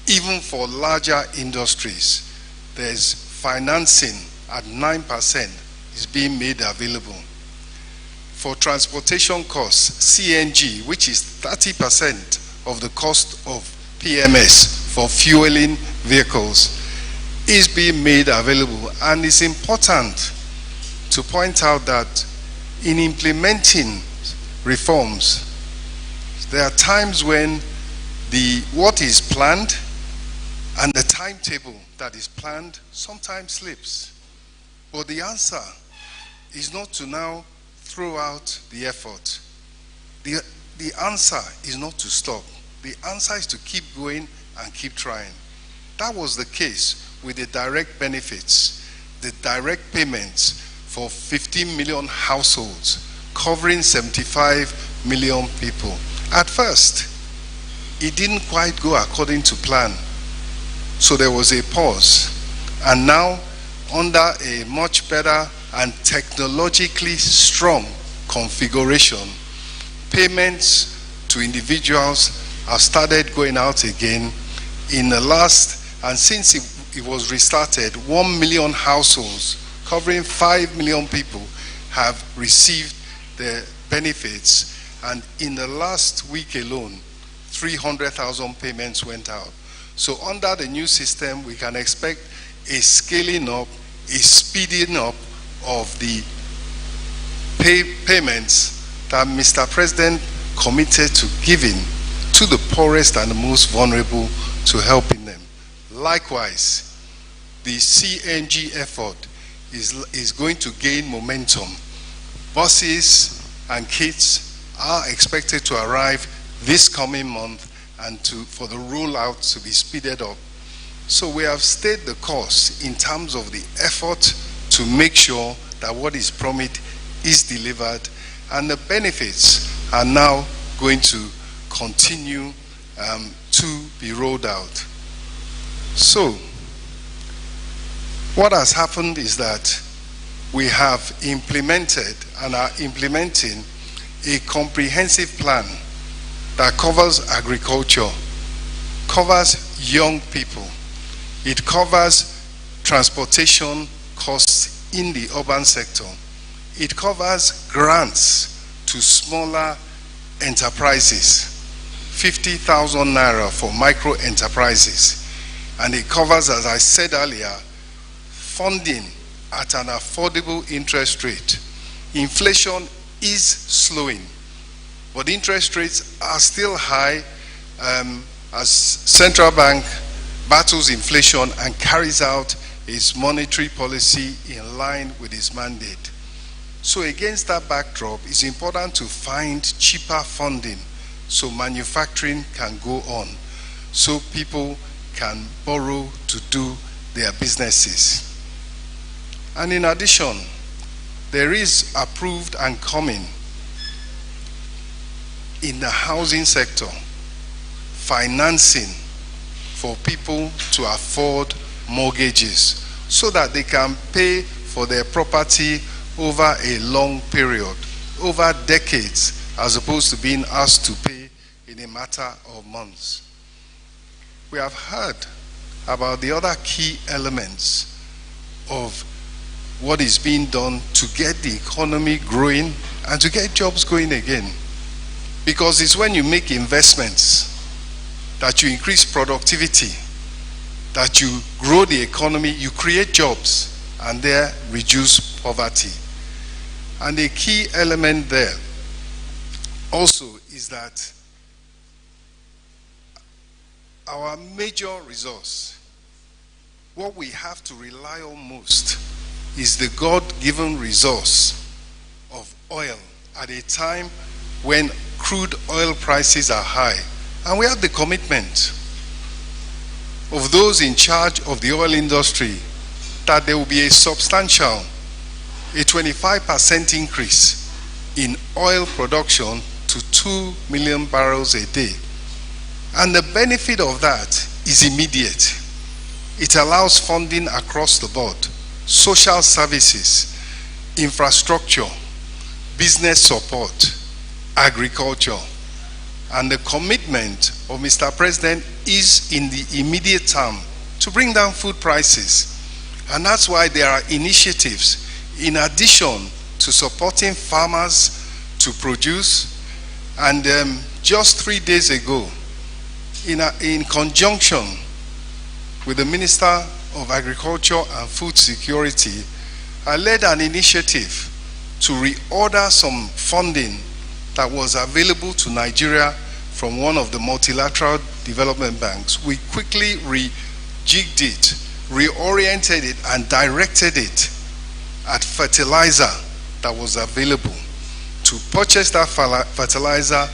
even for larger industries. There's financing at 9% is being made available. For transportation costs, CNG, which is 30% of the cost of PMS for fueling vehicles, is being made available. And it's important to point out that in implementing reforms, there are times when what is planned and the timetable that is planned sometimes slips. But the answer is not to now throw out the effort. The answer is not to stop. The answer is to keep going and keep trying. That was the case with the direct benefits, the direct payments for 15 million households, covering 75 million people. At first, it didn't quite go according to plan. So there was a pause. And now, under a much better and technologically strong configuration, payments to individuals have started going out again. In the last, and since it was restarted, 1 million households covering 5 million people have received the benefits. And in the last week alone, 300,000 payments went out. So under the new system, we can expect a scaling up, a speeding up of the payments that Mr. President committed to giving to the poorest and the most vulnerable, to helping them. Likewise, the CNG effort is going to gain momentum. Buses and kits are expected to arrive this coming month and for the rollout to be speeded up. So we have stayed the course in terms of the effort to make sure that what is promised is delivered, and the benefits are now going to continue to be rolled out. So what has happened is that we have implemented and are implementing a comprehensive plan that covers agriculture, covers young people, it covers transportation costs in the urban sector, it covers grants to smaller enterprises, 50,000 naira for micro enterprises, and it covers, as I said earlier, funding at an affordable interest rate. Inflation is slowing, but interest rates are still high as central bank battles inflation and carries out its monetary policy in line with its mandate. So against that backdrop, it's important to find cheaper funding so manufacturing can go on, so people can borrow to do their businesses. And in addition, there is approved and coming in the housing sector financing for people to afford mortgages so that they can pay for their property over a long period, over decades, as opposed to being asked to pay in a matter of months. We have heard about the other key elements of what is being done to get the economy growing and to get jobs going again. Because it's when you make investments that you increase productivity, that you grow the economy, you create jobs, and there reduce poverty. And a key element there also is that our major resource, what we have to rely on most, is the God-given resource of oil at a time when crude oil prices are high. And we have the commitment of those in charge of the oil industry that there will be a substantial, a 25% increase in oil production to 2 million barrels a day. And the benefit of that is immediate. It allows funding across the board, social services, infrastructure, business support, agriculture. And the commitment of Mr. President is in the immediate term to bring down food prices. And that's why there are initiatives in addition to supporting farmers to produce. And just 3 days ago, in conjunction with the Minister of Agriculture and Food Security, I led an initiative to reorder some funding that was available to Nigeria from one of the multilateral development banks, we quickly rejigged it, reoriented it, and directed it at fertilizer that was available, to purchase that fertilizer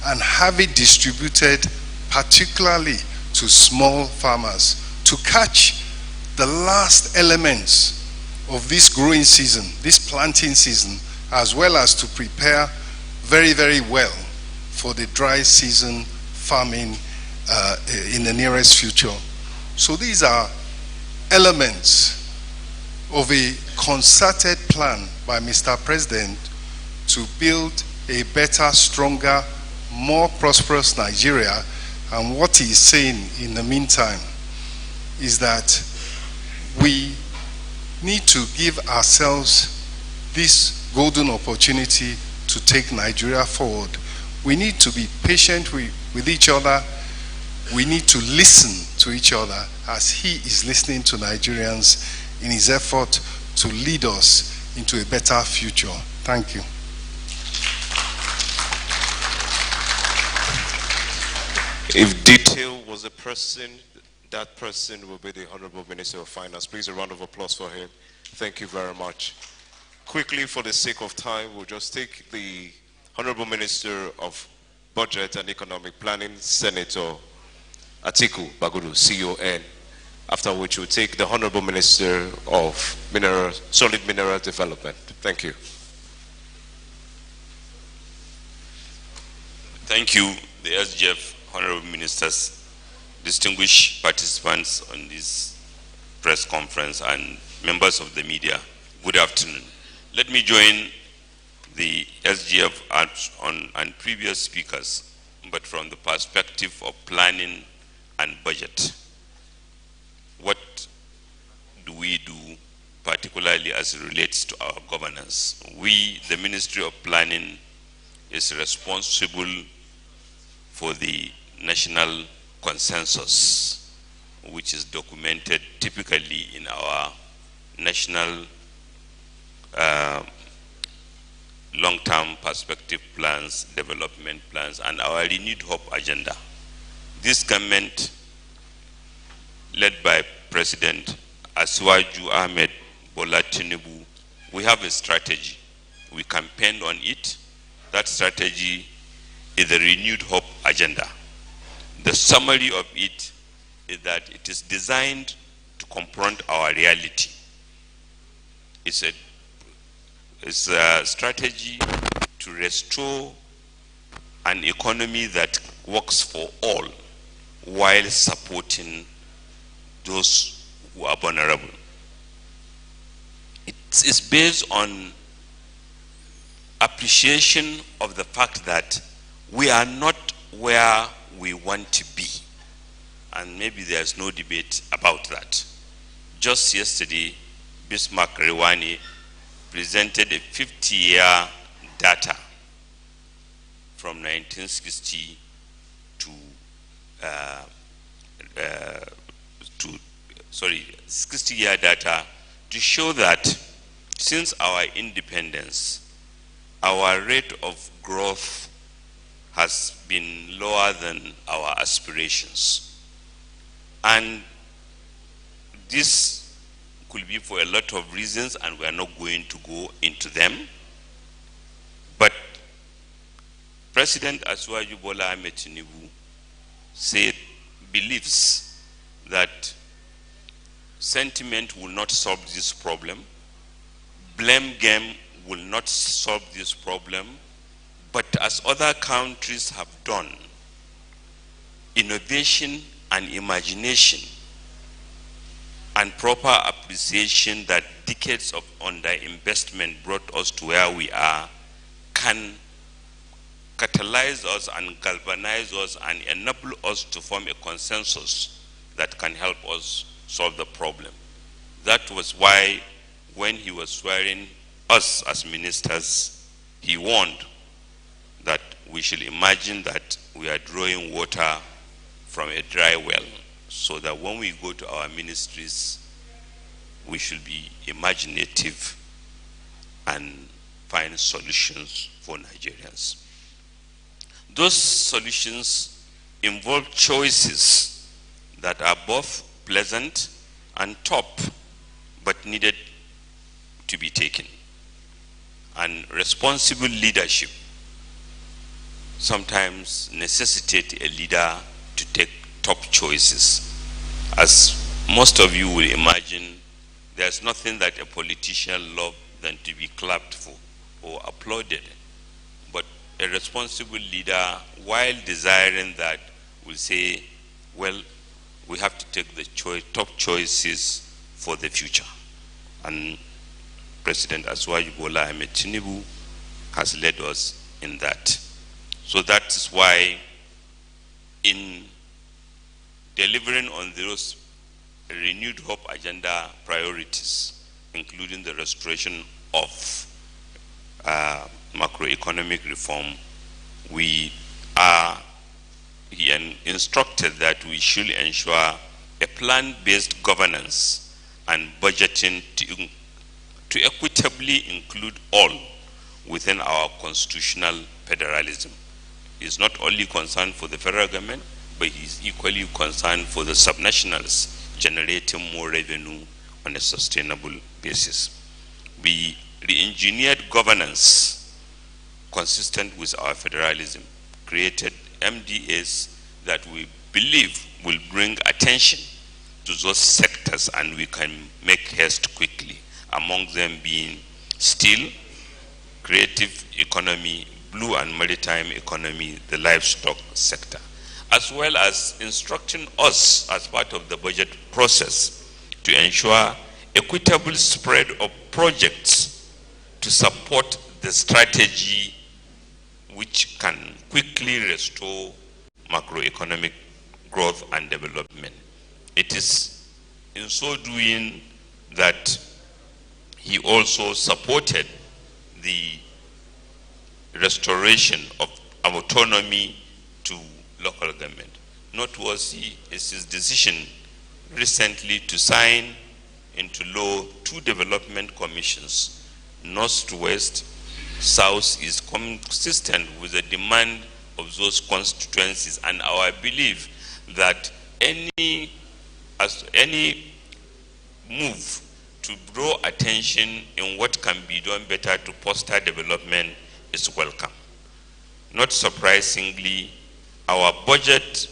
and have it distributed particularly to small farmers to catch the last elements of this growing season, this planting season, as well as to prepare very, very well for the dry season farming in the nearest future. So these are elements of a concerted plan by Mr. President to build a better, stronger, more prosperous Nigeria. And what he is saying in the meantime is that we need to give ourselves this golden opportunity to take Nigeria forward. We need to be patient with each other. We need to listen to each other as he is listening to Nigerians in his effort to lead us into a better future. Thank you. If detail was a person, that person will be the Honorable Minister of Finance. Please, a round of applause for him. Thank you very much. Quickly, for the sake of time, we'll just take the Honorable Minister of Budget and Economic Planning, Senator Atiku Bagudu, CON, after which we'll take the Honorable Minister of Solid Mineral Development. Thank you. Thank you, the SGF, Honorable Ministers, distinguished participants on this press conference, and members of the media. Good afternoon. Let me join the SGF and previous speakers, but from the perspective of planning and budget. What do we do, particularly as it relates to our governance? We, the Ministry of Planning, is responsible for the national consensus, which is documented typically in our national long-term perspective plans, development plans, and our renewed hope agenda. This government, led by President Asiwaju Ahmed Bola Tinubu, we have a strategy. We campaign on it. That strategy is the renewed hope agenda. The summary of it is that it is designed to confront our reality. It's a strategy to restore an economy that works for all while supporting those who are vulnerable. It is based on appreciation of the fact that we are not where we want to be. And maybe there's no debate about that. Just yesterday, Bismarck Rewani presented a 50-year data from 1960 60-year data to show that since our independence, our rate of growth has been lower than our aspirations. And this could be for a lot of reasons, and we are not going to go into them. But President Asiwaju Bola Ahmed Tinubu believes that sentiment will not solve this problem, blame game will not solve this problem, but as other countries have done, innovation and imagination and proper appreciation that decades of underinvestment brought us to where we are can catalyze us and galvanize us and enable us to form a consensus that can help us solve the problem. That was why when he was swearing us as ministers, he warned that we should imagine that we are drawing water from a dry well, so that when we go to our ministries, we should be imaginative and find solutions for Nigerians. Those solutions involve choices that are both pleasant and tough, but needed to be taken. And responsible leadership sometimes necessitate a leader to take top choices. As most of you will imagine, there's nothing that a politician loves than to be clapped for or applauded. But a responsible leader, while desiring that, will say, well, we have to take the top choices for the future. And President Asiwaju Bola Ahmed Tinubu has led us in that. So that is why in delivering on those renewed hope agenda priorities, including the restoration of macroeconomic reform, we are instructed that we should ensure a plan-based governance and budgeting to equitably include all within our constitutional federalism. It's not only concerned for the federal government, but is equally concerned for the subnationals generating more revenue on a sustainable basis. We re-engineered governance consistent with our federalism, created MDAs that we believe will bring attention to those sectors and we can make haste quickly, among them being steel, creative economy, blue and maritime economy, the livestock sector, as well as instructing us as part of the budget process to ensure equitable spread of projects to support the strategy which can quickly restore macroeconomic growth and development. It is in so doing that he also supported the restoration of autonomy to local government. Noteworthy is his decision recently to sign into law 2 development commissions, north to west, south, is consistent with the demand of those constituencies and our belief that any move to draw attention in what can be done better to foster development is welcome. Not surprisingly, our budget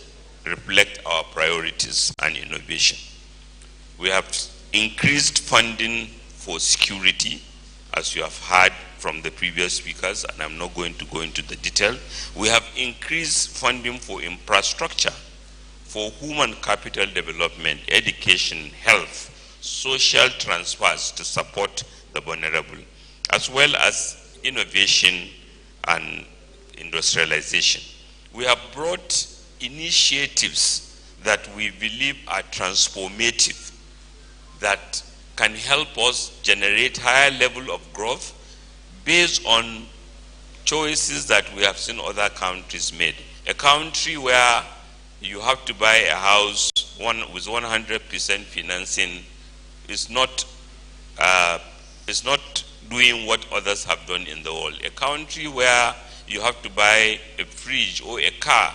reflects our priorities and innovation. We have increased funding for security, as you have heard from the previous speakers, and I'm not going to go into the detail. We have increased funding for infrastructure, for human capital development, education, health, social transfers to support the vulnerable, as well as innovation and industrialization. We have brought initiatives that we believe are transformative, that can help us generate higher level of growth based on choices that we have seen other countries made. A country where you have to buy a house with 100% financing is not doing what others have done in the world. A country where you have to buy a fridge or a car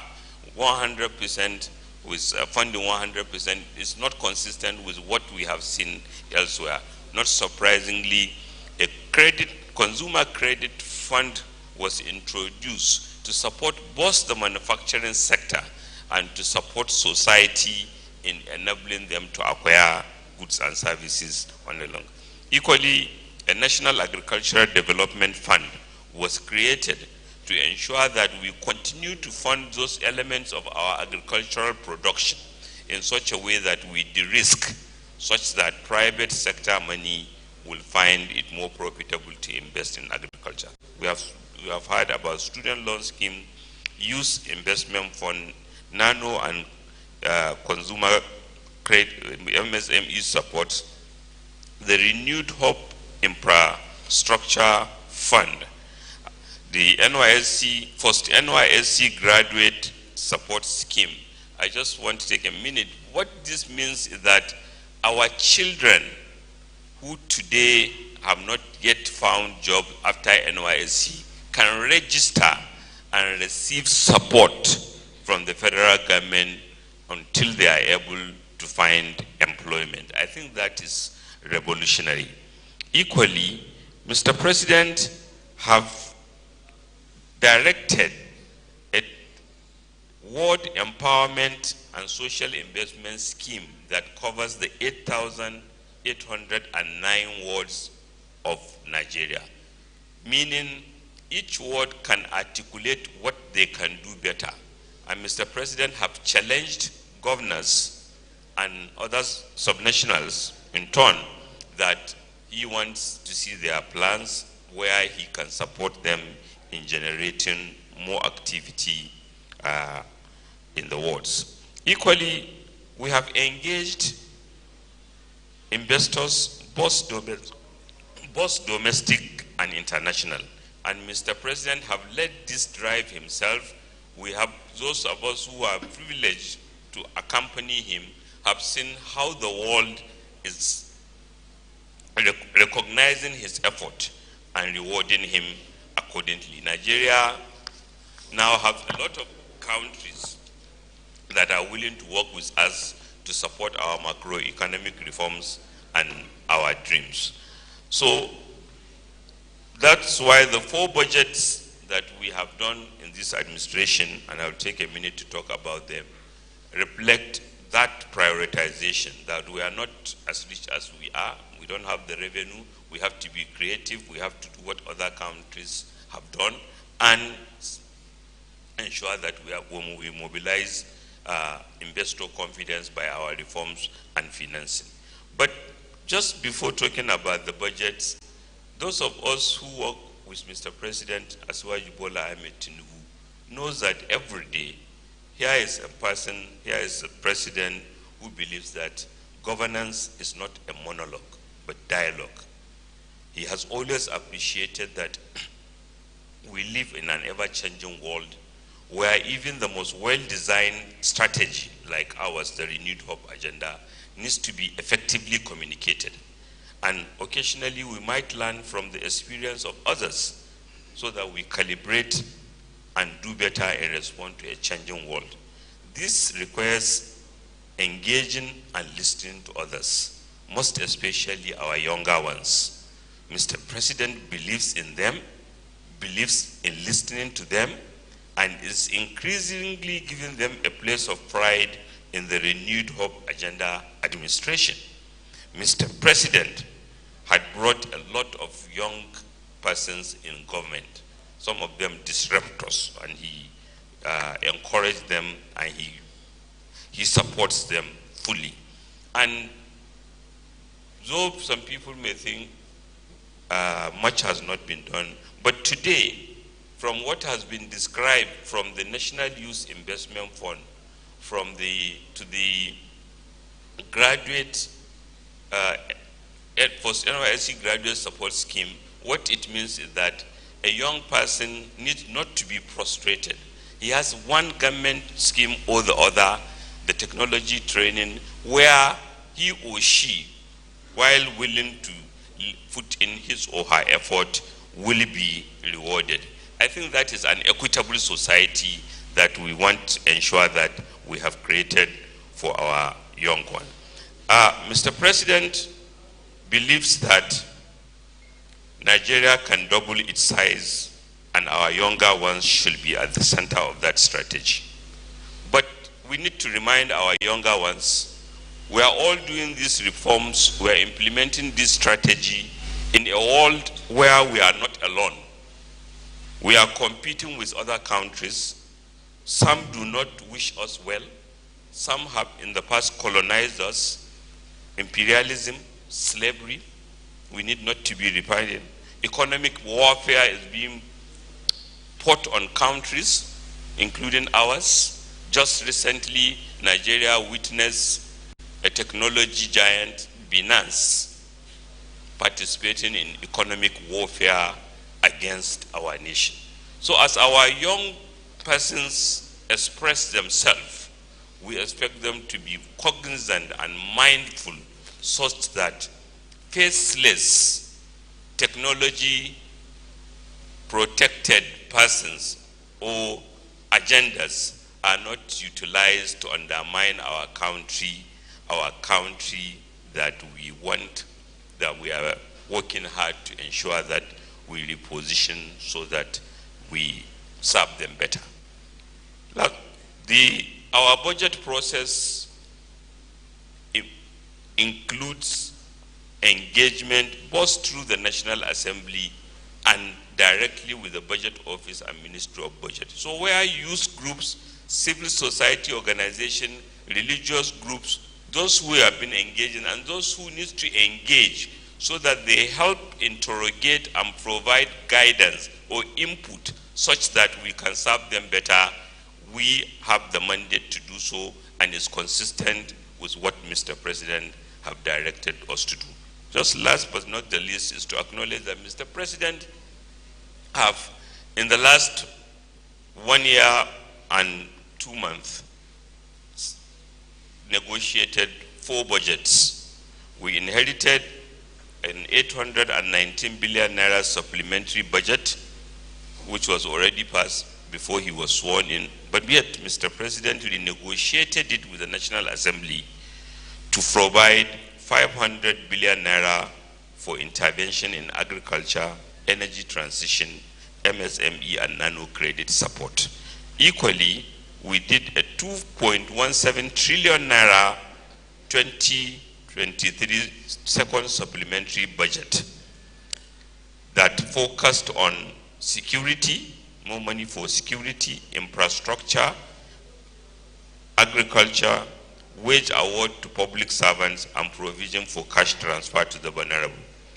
100% with funding 100% is not consistent with what we have seen elsewhere. Not surprisingly, a consumer credit fund was introduced to support both the manufacturing sector and to support society in enabling them to acquire goods and services on the long. Equally, a National Agricultural Development Fund was created to ensure that we continue to fund those elements of our agricultural production in such a way that we de-risk, such that private sector money will find it more profitable to invest in agriculture. We have heard about student loan scheme, youth investment fund, nano and consumer credit, MSME support, the renewed hope infrastructure fund, the first NYSC graduate support scheme. I just want to take a minute. What this means is that our children who today have not yet found job after NYSC can register and receive support from the federal government until they are able to find employment. I think that is revolutionary. Equally, Mr. President have directed a ward empowerment and social investment scheme that covers the 8,809 wards of Nigeria, meaning each ward can articulate what they can do better. And Mr. President have challenged governors and other subnationals in turn that he wants to see their plans where he can support them in generating more activity in the wards. Equally, we have engaged investors, both domestic and international. And Mr. President have led this drive himself. We have those of us who are privileged to accompany him have seen how the world is recognizing his effort and rewarding him accordingly. Nigeria now has a lot of countries that are willing to work with us to support our macroeconomic reforms and our dreams. So that's why the 4 budgets that we have done in this administration, and I'll take a minute to talk about them, reflect that prioritization, that we are not as rich as we are. We don't have the revenue. We have to be creative. We have to do what other countries have done and ensure that we mobilize investor confidence by our reforms and financing. But just before talking about the budgets, those of us who work with Mr. President Asiwaju Bola Ahmed Tinubu knows that every day here is a person, here is a president who believes that governance is not a monologue, but dialogue. He has always appreciated that we live in an ever-changing world where even the most well-designed strategy like ours, the Renewed Hope Agenda, needs to be effectively communicated. And occasionally we might learn from the experience of others so that we calibrate and do better in response to a changing world. This requires engaging and listening to others, most especially our younger ones. Mr. President believes in them, believes in listening to them, and is increasingly giving them a place of pride in the Renewed Hope Agenda administration. Mr. President had brought a lot of young persons in government, some of them disruptors, and he encouraged them and he supports them fully. And though some people may think much has not been done, but today, from what has been described from the National Youth Investment Fund, to the graduate for NYSC graduate support scheme, what it means is that a young person needs not to be frustrated. He has one government scheme or the other, the technology training, where he or she, while willing to put in his or her effort, will be rewarded. I think that is an equitable society that we want to ensure that we have created for our young one. Mr. President believes that Nigeria can double its size and our younger ones should be at the center of that strategy. But we need to remind our younger ones, we are all doing these reforms, we are implementing this strategy in a world where we are not alone. We are competing with other countries. Some do not wish us well. Some have in the past colonized us. Imperialism, slavery, we need not to be repeating. Economic warfare is being put on countries, including ours. Just recently, Nigeria witnessed a technology giant, Binance, participating in economic warfare against our nation. So as our young persons express themselves, we expect them to be cognizant and mindful such that faceless technology protected persons or agendas are not utilized to undermine our country that we want, that we are working hard to ensure that we reposition so that we serve them better. Look, our budget process includes engagement both through the National Assembly and directly with the Budget Office and Ministry of Budget. So where youth groups, civil society organization, religious groups, those who have been engaging and those who need to engage so that they help interrogate and provide guidance or input such that we can serve them better, we have the mandate to do so, and is consistent with what Mr. President have directed us to do. Just last but not the least is to acknowledge that Mr. President have, in the last 1 year and 2 months, negotiated 4 budgets. We inherited an 819 billion naira supplementary budget, which was already passed before he was sworn in, but yet Mr. President renegotiated it with the National Assembly to provide 500 billion naira for intervention in agriculture, energy transition, MSME and nano credit support. Equally, we did a 2.17 trillion naira 2023 second supplementary budget that focused on security, more money for security, infrastructure, agriculture, wage award to public servants, and provision for cash transfer to the vulnerable,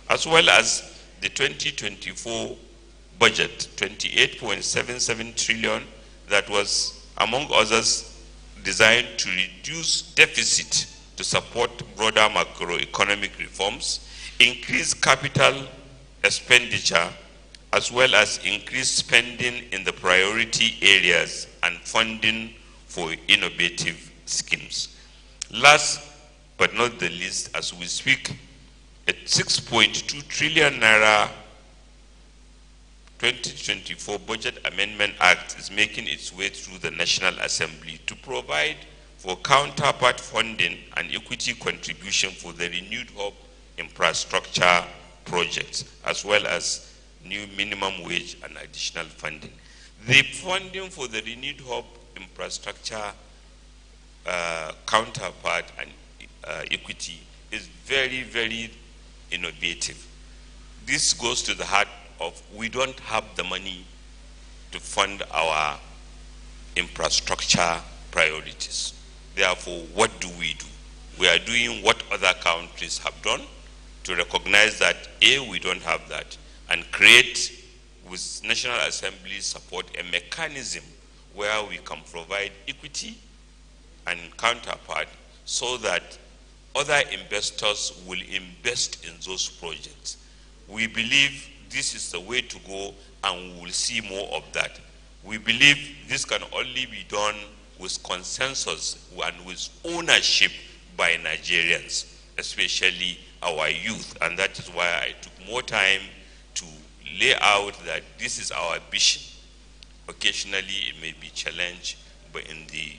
as well as the 2024 budget, 28.77 trillion, that was, among others, designed to reduce deficit to support broader macroeconomic reforms, increase capital expenditure, as well as increase spending in the priority areas and funding for innovative schemes. Last but not the least, as we speak, a 6.2 trillion naira 2024 Budget Amendment Act is making its way through the National Assembly to provide for counterpart funding and equity contribution for the renewed hope infrastructure projects, as well as new minimum wage and additional funding. The funding for the renewed hope infrastructure counterpart and equity is very, very innovative. This goes to the heart of, we don't have the money to fund our infrastructure priorities. Therefore, what do? We are doing what other countries have done to recognize that, A, we don't have that, and create, with National Assembly support, a mechanism where we can provide equity and counterpart so that other investors will invest in those projects. We believe this is the way to go, and we will see more of that. We believe this can only be done with consensus and with ownership by Nigerians, especially our youth. And that is why I took more time to lay out that this is our vision. Occasionally it may be challenged, but in the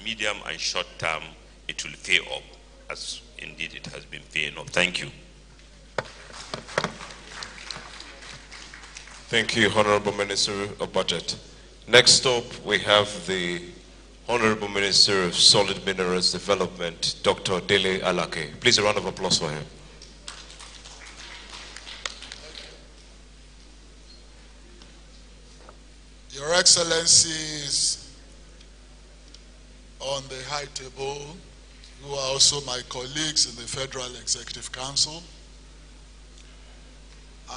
medium and short term, it will pay off, as indeed it has been paying off. Thank you. Thank you, Honorable Minister of Budget. Next up, we have the Honorable Minister of Solid Minerals Development, Dr. Dele Alake. Please, a round of applause for him. Your Excellencies on the high table, who are also my colleagues in the Federal Executive Council,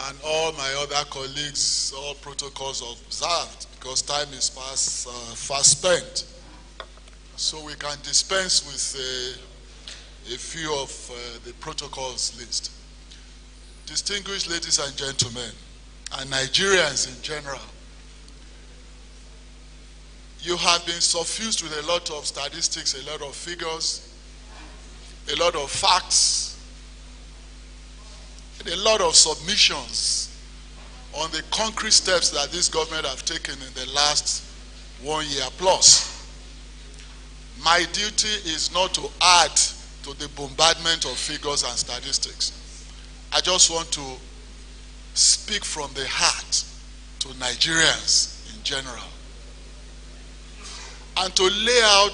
and all my other colleagues, all protocols observed, because time is fast spent. So we can dispense with a few of the protocols list. Distinguished ladies and gentlemen, and Nigerians in general, you have been suffused with a lot of statistics, a lot of figures, a lot of facts, and a lot of submissions on the concrete steps that this government have taken in the last 1 year plus. My duty is not to add to the bombardment of figures and statistics. I just want to speak from the heart to Nigerians in general, and to lay out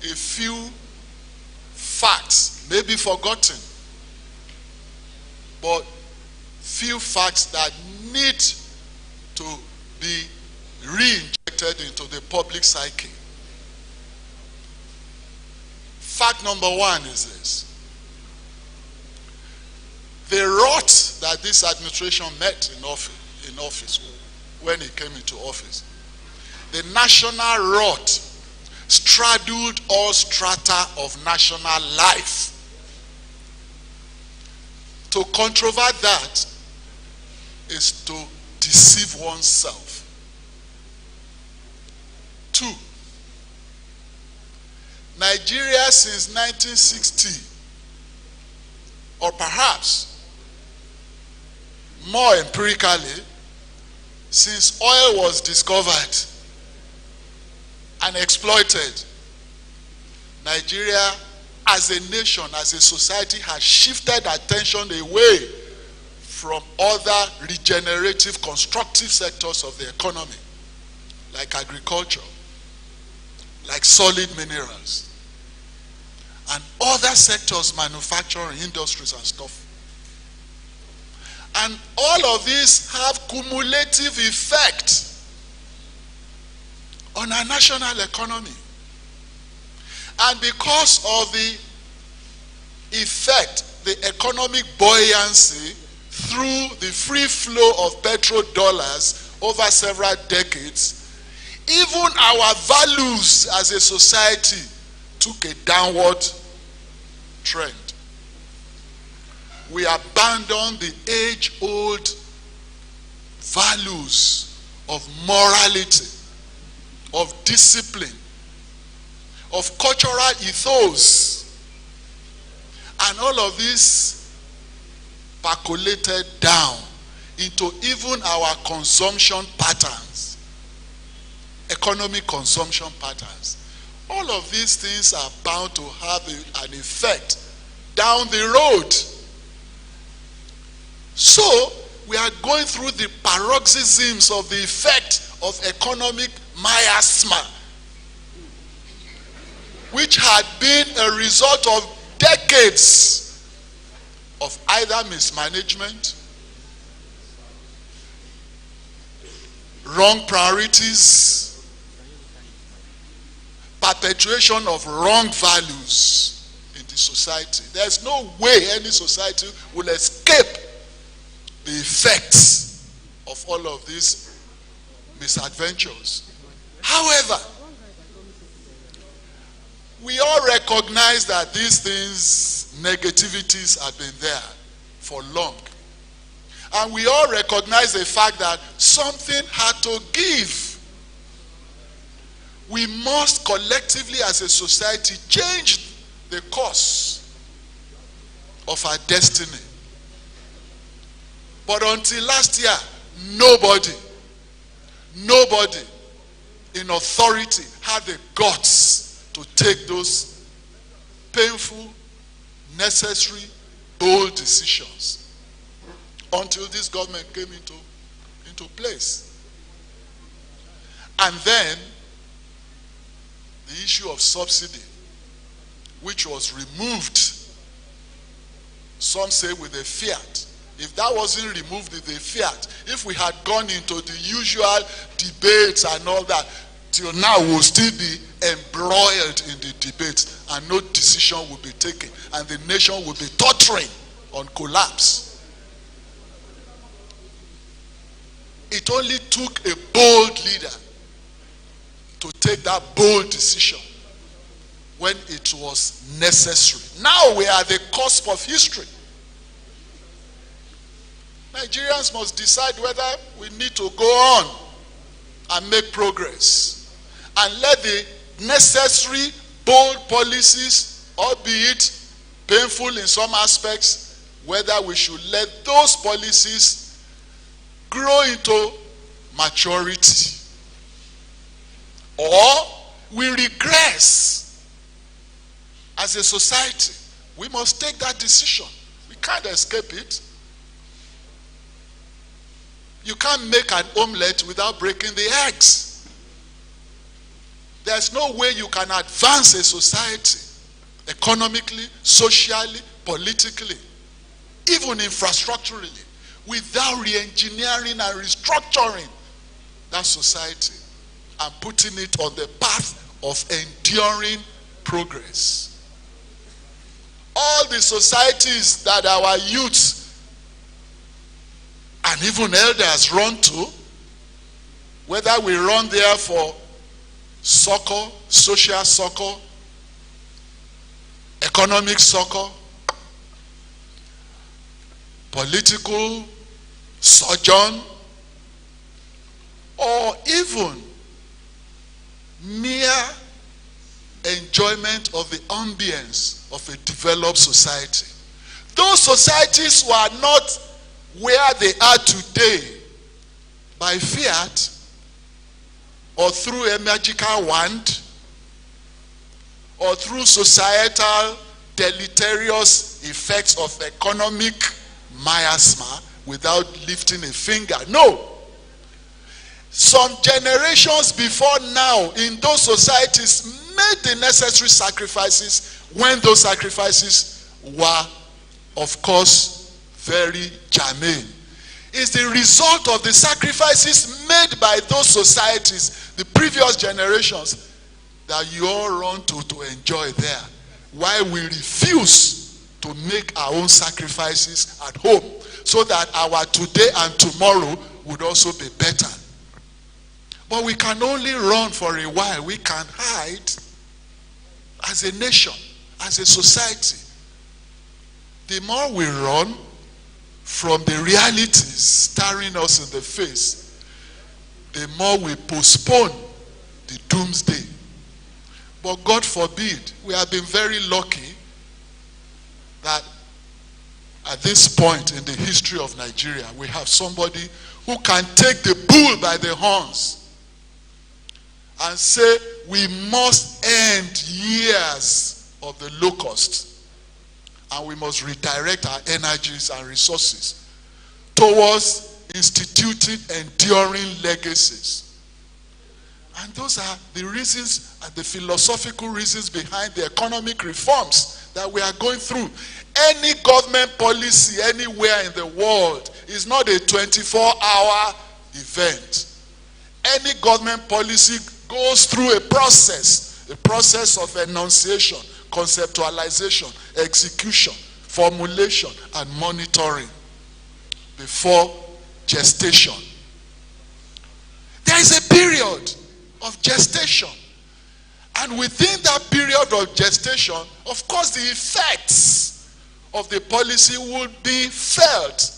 a few facts, maybe forgotten, but few facts that need to be re-injected into the public psyche. Fact number one is this: the rot that this administration met in office when it came into office, the national rot straddled all strata of national life. To controvert that is to deceive oneself. 2, Nigeria since 1960, or perhaps more empirically, since oil was discovered and exploited, Nigeria as a nation, as a society, has shifted attention away from other regenerative, constructive sectors of the economy, like agriculture, like solid minerals, and other sectors, manufacturing, industries and stuff. And all of these have cumulative effect on our national economy. And because of the effect, the economic buoyancy through the free flow of petrodollars over several decades, even our values as a society took a downward trend. We abandoned the age-old values of morality, of discipline, of cultural ethos, and all of this percolated down into even our consumption patterns, economic consumption patterns. All of these things are bound to have an effect down the road. So we are going through the paroxysms of the effect of economic miasma, which had been a result of decades of either mismanagement, wrong priorities, perpetuation of wrong values in the society. There's no way any society will escape the effects of all of these misadventures. However, we all recognize that these things, negativities, have been there for long. And we all recognize the fact that something had to give. We must collectively as a society change the course of our destiny. But until last year, nobody in authority had the guts to take those painful, necessary, bold decisions until this government came into place. And then the issue of subsidy, which was removed, some say with a fiat. If that wasn't removed with a fiat, if we had gone into the usual debates and all that, till now we'll still be embroiled in the debate and no decision will be taken and the nation will be tottering on collapse. It only took a bold leader to take that bold decision when it was necessary. Now we are at the cusp of history. Nigerians must decide whether we need to go on and make progress and let the necessary bold policies, albeit painful in some aspects, whether we should let those policies grow into maturity, or we regress as a society. We must take that decision. We can't escape it. You can't make an omelette without breaking the eggs. There's no way you can advance a society economically, socially, politically, even infrastructurally, without re-engineering and restructuring that society and putting it on the path of enduring progress. All the societies that our youths and even elders run to, whether we run there for succor, social succor, economic succor, political sojourn, or even mere enjoyment of the ambience of a developed society. Those societies were not where they are today by fiat or through a magical wand or through societal deleterious effects of economic miasma without lifting a finger. No. Some generations before now in those societies made the necessary sacrifices when those sacrifices were, of course, very germane. It's the result of the sacrifices made by those societies, the previous generations, that you all run to enjoy there, while we refuse to make our own sacrifices at home, so that our today and tomorrow would also be better. But we can only run for a while. We can hide as a nation, as a society. The more we run from the realities staring us in the face, the more we postpone the doomsday. But God forbid, we have been very lucky that at this point in the history of Nigeria, we have somebody who can take the bull by the horns and say we must end years of the locust, and we must redirect our energies and resources towards instituting enduring legacies. And those are the reasons and the philosophical reasons behind the economic reforms that we are going through. Any government policy anywhere in the world is not a 24-hour event. Any government policy goes through a process of enunciation, conceptualization, execution, formulation, and monitoring before gestation. There is a period of gestation. And within that period of gestation, of course, the effects of the policy would be felt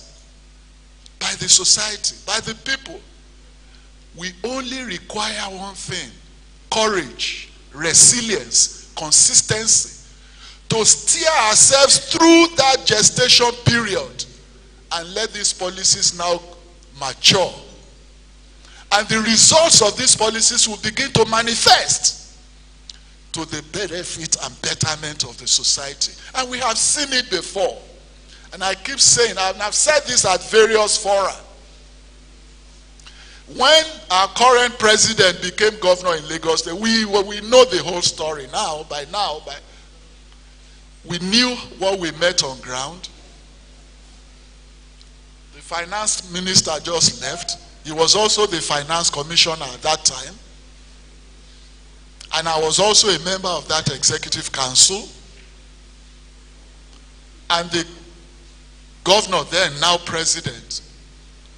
by the society, by the people. We only require one thing: courage, resilience, consistency, to steer ourselves through that gestation period and let these policies now mature. And the results of these policies will begin to manifest to the benefit and betterment of the society. And we have seen it before. And I keep saying, and I've said this at various fora. When our current president became governor in Lagos, we know the whole story now. We knew what we met on ground. The finance minister just left. He was also the finance commissioner at that time. And I was also a member of that executive council. And the governor then, now president,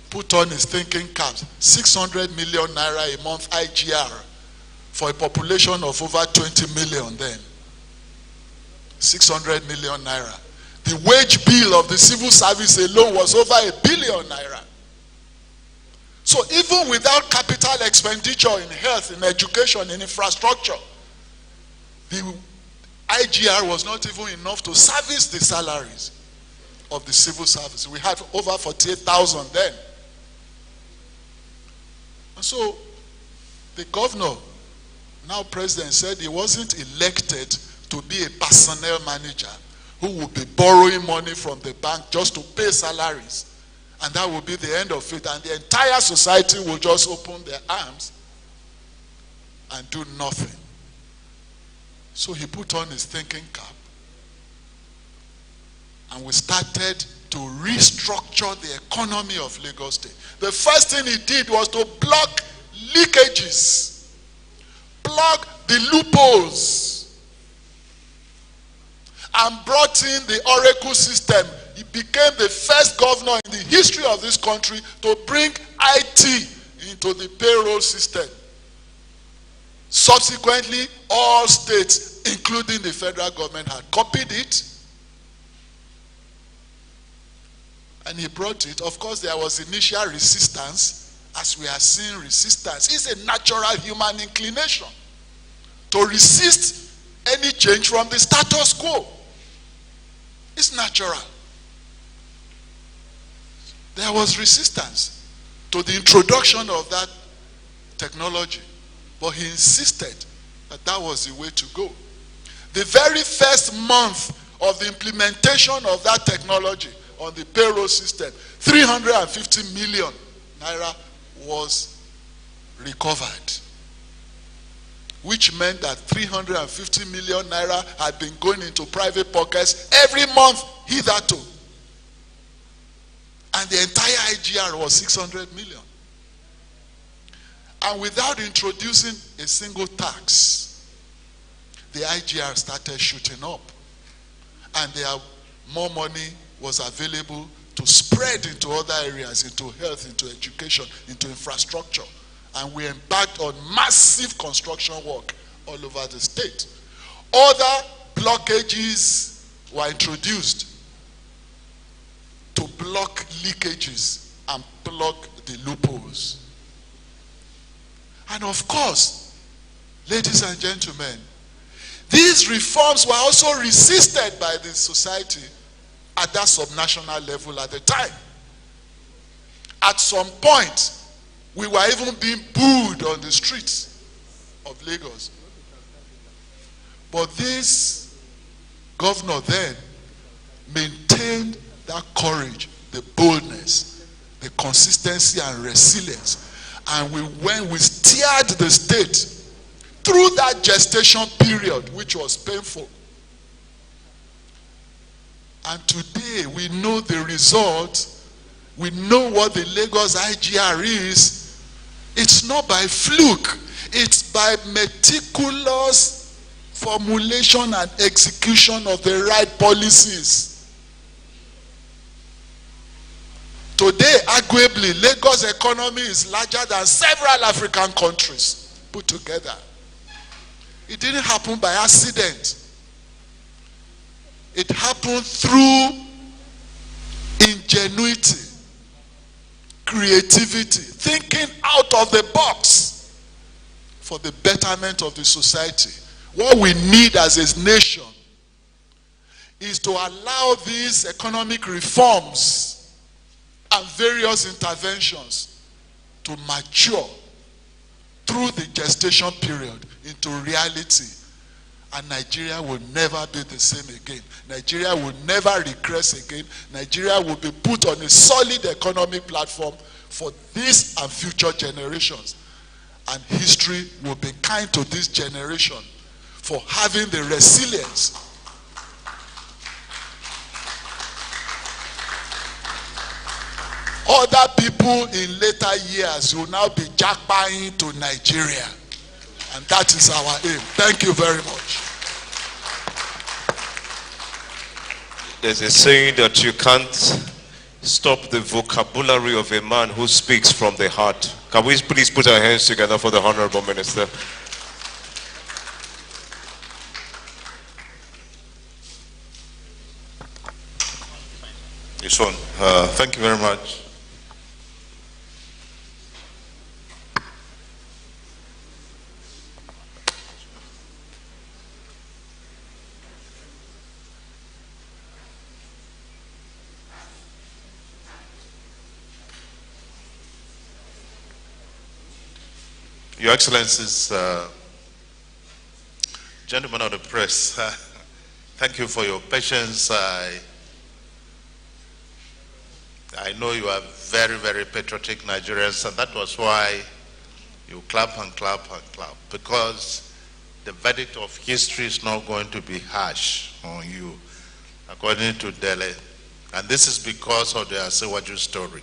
put on his thinking caps, 600 million naira a month IGR for a population of over 20 million then. 600 million naira. The wage bill of the civil service alone was over 1 billion naira. So even without capital expenditure in health, in education, in infrastructure, the IGR was not even enough to service the salaries of the civil service. We had over 48,000 then. And so the governor, now president, said he wasn't elected to be a personnel manager who would be borrowing money from the bank just to pay salaries. And that will be the end of it. And the entire society will just open their arms and do nothing. So he put on his thinking cap. And we started to restructure the economy of Lagos State. The first thing he did was to block leakages, block the loopholes, and brought in the Oracle system. He became the first governor in the history of this country to bring IT into the payroll system. Subsequently, all states, including the federal government, had copied it. And he brought it. Of course, there was initial resistance, as we are seeing resistance. It's a natural human inclination to resist any change from the status quo. It's natural. There was resistance to the introduction of that technology, but he insisted that that was the way to go. The very first month of the implementation of that technology on the payroll system, 350 million naira was recovered, which meant that 350 million naira had been going into private pockets every month hitherto. And the entire IGR was 600 million. And without introducing a single tax, the IGR started shooting up. And there more money was available to spread into other areas, into health, into education, into infrastructure. And we embarked on massive construction work all over the state. Other blockages were introduced to block leakages and block the loopholes. And of course, ladies and gentlemen, these reforms were also resisted by the society at that subnational level at the time. At some point, we were even being booed on the streets of Lagos. But this governor then maintained that courage, the boldness, the consistency and resilience. And we steered the state through that gestation period, which was painful. And today we know the result. We know what the Lagos IGR is. It's not by fluke. It's by meticulous formulation and execution of the right policies. Today, arguably, Lagos' economy is larger than several African countries put together. It didn't happen by accident. It happened through ingenuity, creativity, thinking out of the box for the betterment of the society. What we need as a nation is to allow these economic reforms and various interventions to mature through the gestation period into reality. And Nigeria will never be the same again. Nigeria will never regress again. Nigeria will be put on a solid economic platform for this and future generations. And history will be kind to this generation for having the resilience other people in later years will now be jackpying to Nigeria. And that is our aim. Thank you very much. There's a saying that you can't stop the vocabulary of a man who speaks from the heart. Can we please put our hands together for the Honorable Minister? Yes, sir. Thank you very much. Your Excellencies, gentlemen of the press, thank you for your patience. I know you are very, very patriotic Nigerians, and that was why you clap and clap and clap, because the verdict of history is not going to be harsh on you, according to Delhi. And this is because of the Asewaju story,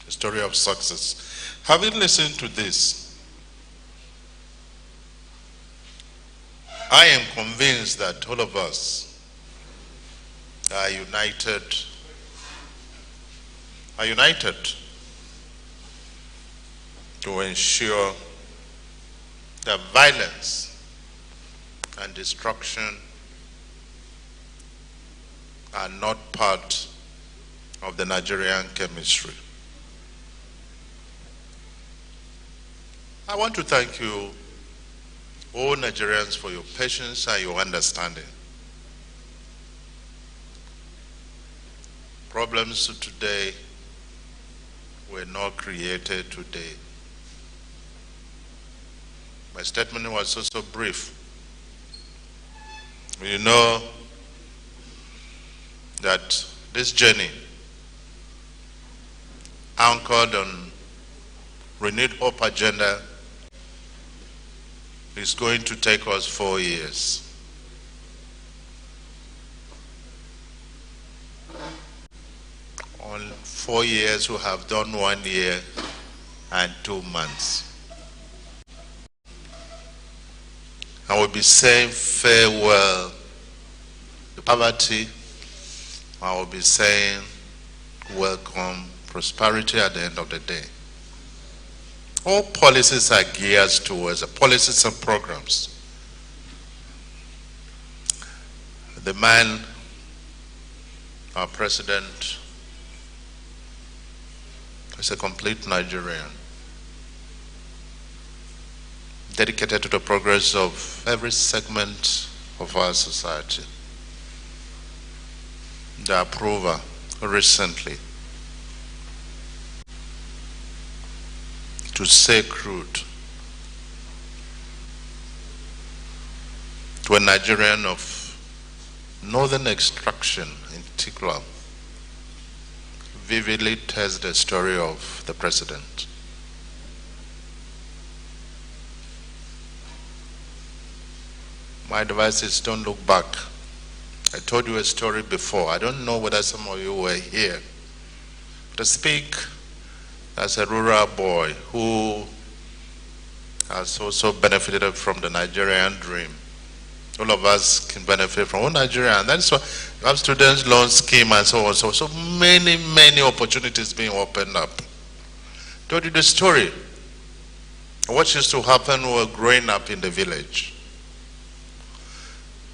the story of success. Having listened to this, I am convinced that all of us are united to ensure that violence and destruction are not part of the Nigerian chemistry. I want to thank you, all Nigerians, for your patience and your understanding. Problems today were not created today. My statement was also brief. You know that this journey, anchored on renewed hope agenda, is going to take us 4 years. On 4 years, we have done 1 year and 2 months. And we'll be saying farewell to poverty. I will be saying welcome prosperity at the end of the day. All policies are geared towards the policies and programs. The man, our president, is a complete Nigerian, dedicated to the progress of every segment of our society. The approval recently to say crude to a Nigerian of northern extraction in particular vividly tells the story of the president. My advice is don't look back. I told you a story before. I don't know whether some of you were here. To speak as a rural boy who has also benefited from the Nigerian dream. All of us can benefit from Nigeria, and that's why you have students' loan scheme and so on. So many, many opportunities being opened up. Told you the story. What used to happen when we were growing up in the village?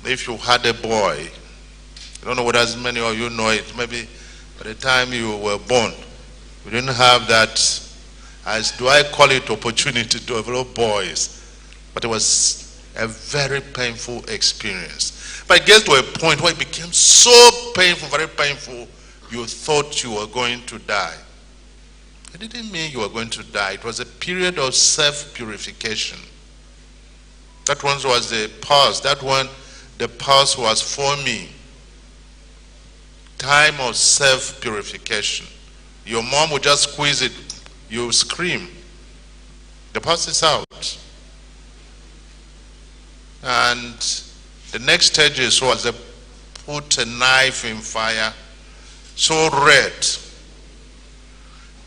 If you had a boy, I don't know whether as many of you know it, maybe by the time you were born, we didn't have that, as do I call it, opportunity to develop boys. But it was a very painful experience. But it gets to a point where it became so painful, very painful, you thought you were going to die. It didn't mean you were going to die. It was a period of self-purification. That one was the pause. That one, the pause was for me. Time of self-purification. Your mom would just squeeze it. You scream. The pause is out. And the next stage was they put a knife in fire, so red.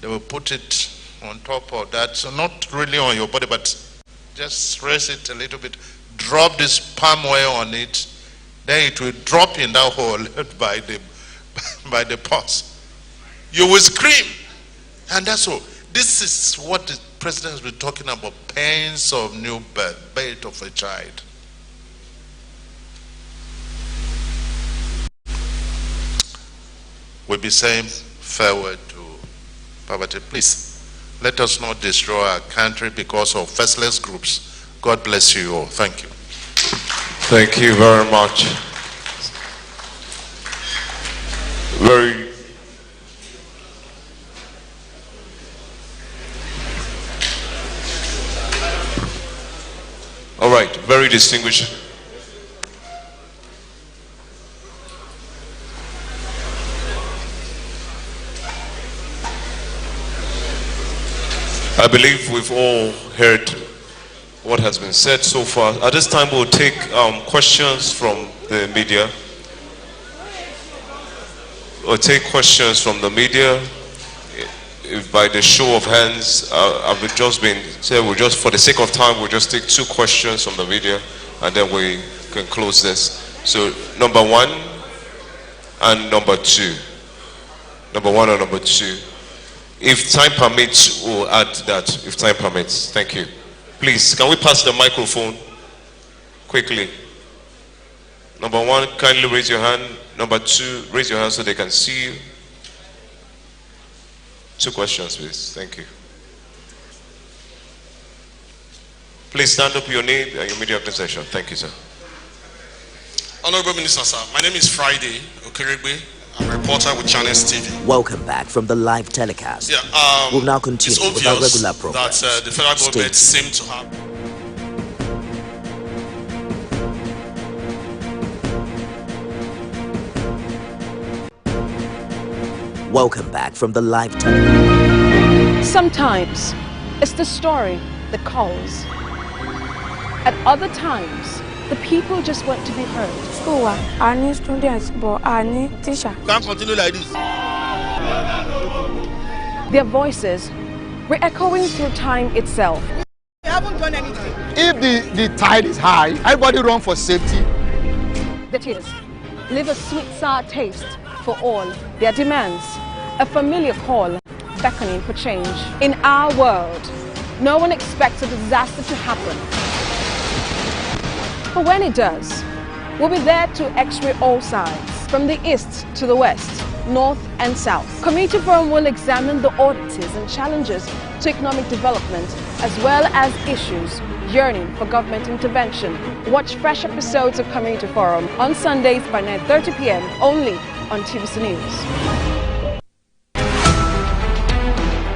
They will put it on top of that, so not really on your body, but just raise it a little bit, drop this palm oil on it, then it will drop in that hole by the pulse. You will scream. And that's all. This is what the president has been talking about, pains of new birth of a child. We'll be saying farewell to poverty. Please, let us not destroy our country because of faceless groups. God bless you all. Thank you. Thank you very much. Very distinguished. I believe we've all heard what has been said so far. At this time, we'll take questions from the media. We'll take questions from the media. If by the show of hands, I've just been said, for the sake of time, we'll just take 2 questions from the media, and then we can close this. So, number 1 and number 2. Number 1 and number 2. If time permits, we'll add that, if time permits. Thank you. Please, can we pass the microphone quickly? Number 1, kindly raise your hand. Number 2, raise your hand so they can see you. 2 questions, please. Thank you. Please stand up your name and your media organization. Thank you, sir. Honorable Minister, sir, my name is Friday Okerigbe. I'm a reporter with Channels TV. Welcome back from the live telecast. Yeah, we'll now continue with our regular program. That the federal government seem to have. Welcome back from the live telecast. Sometimes it's the story that calls. At other times, the people just want to be heard. School, I need students, but I need teacher. Can't continue like this. Their voices re-echoing through time itself. We haven't done anything. If the tide is high, everybody run for safety. That is, leave a sweet sour taste for all their demands. A familiar call beckoning for change. In our world, no one expects a disaster to happen. But when it does, we'll be there to x-ray all sides, from the east to the west, north and south. Community Forum will examine the oddities and challenges to economic development, as well as issues yearning for government intervention. Watch fresh episodes of Community Forum on Sundays by 9:30 p.m. only on TVC News.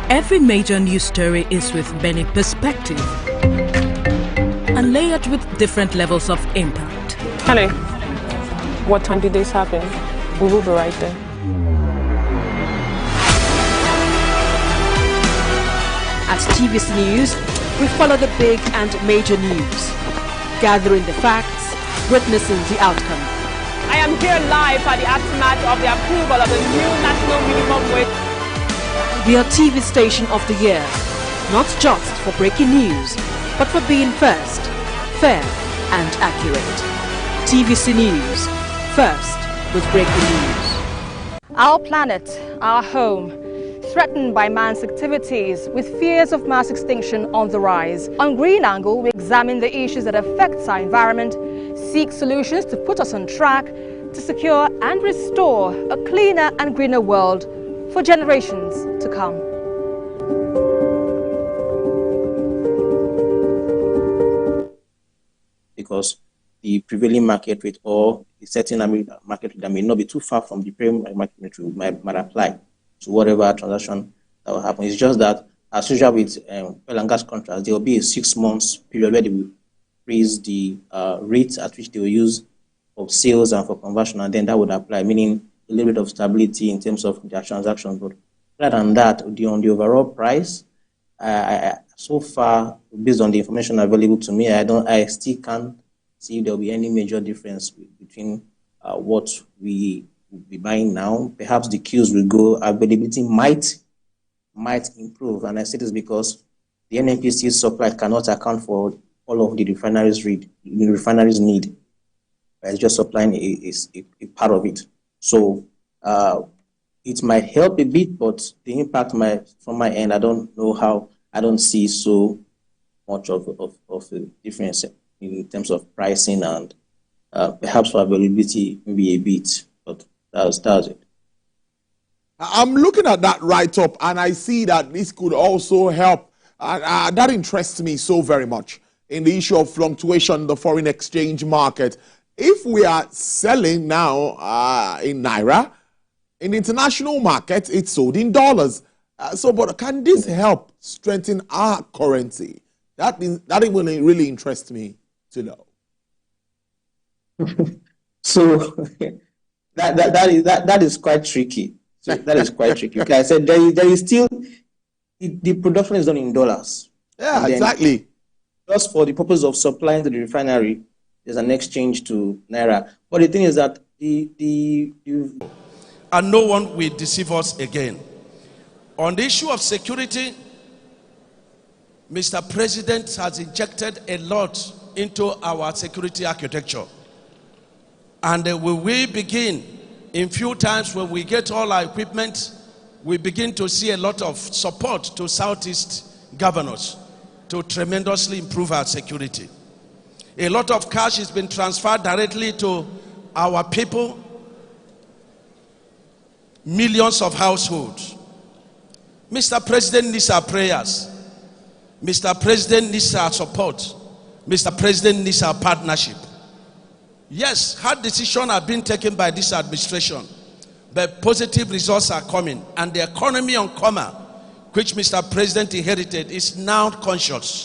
Every major news story is with many perspectives and layered with different levels of impact. Hello. What time did this happen? We will be right there. At TVC News, we follow the big and major news, gathering the facts, witnessing the outcome. I am here live at the aftermath of the approval of the new national minimum wage. We are TV Station of the Year, not just for breaking news, but for being first, fair and accurate. TVC News, first with breaking news. Our planet, our home, threatened by man's activities with fears of mass extinction on the rise. On Green Angle, we examine the issues that affect our environment, seek solutions to put us on track to secure and restore a cleaner and greener world for generations to come. Because the prevailing market rate or the certain market rate that may not be too far from the prevailing market rate might apply to whatever transaction that will happen. It's just that, as usual with oil and gas contracts, there will be a 6 months period where they will raise the rates at which they will use for sales and for conversion, and then that would apply, meaning a little bit of stability in terms of their transactions. But rather than that, on the overall price, so far, based on the information available to me, I still can't see if there will be any major difference between what we will be buying now. Perhaps the queues will go, availability might improve. And I say this because the NNPC supply cannot account for all of the refineries need. It's just supplying a part of it. So it might help a bit, but the impact from my end, I don't know how. I don't see so much of a difference in terms of pricing, and perhaps for availability maybe a bit, but that's it. I'm looking at that write-up and I see that this could also help. That interests me so very much in the issue of fluctuation in the foreign exchange market. If we are selling now in Naira, in the international market, it's sold in dollars. But can this help strengthen our currency? That will really interest me to know. So that is quite tricky. So that is quite tricky. Like I said, there is still the production is done in dollars. Yeah, exactly. Just for the purpose of supplying to the refinery, there's an exchange to naira. But the thing is that and no one will deceive us again. On the issue of security, Mr. President has injected a lot into our security architecture. And when we begin, in few times when we get all our equipment, we begin to see a lot of support to Southeast governors to tremendously improve our security. A lot of cash has been transferred directly to our people, millions of households. Mr. President needs our prayers. Mr. President needs our support. Mr. President needs our partnership. Yes, hard decisions are being taken by this administration, but positive results are coming, and the economy on comma, which Mr. President inherited, is now conscious.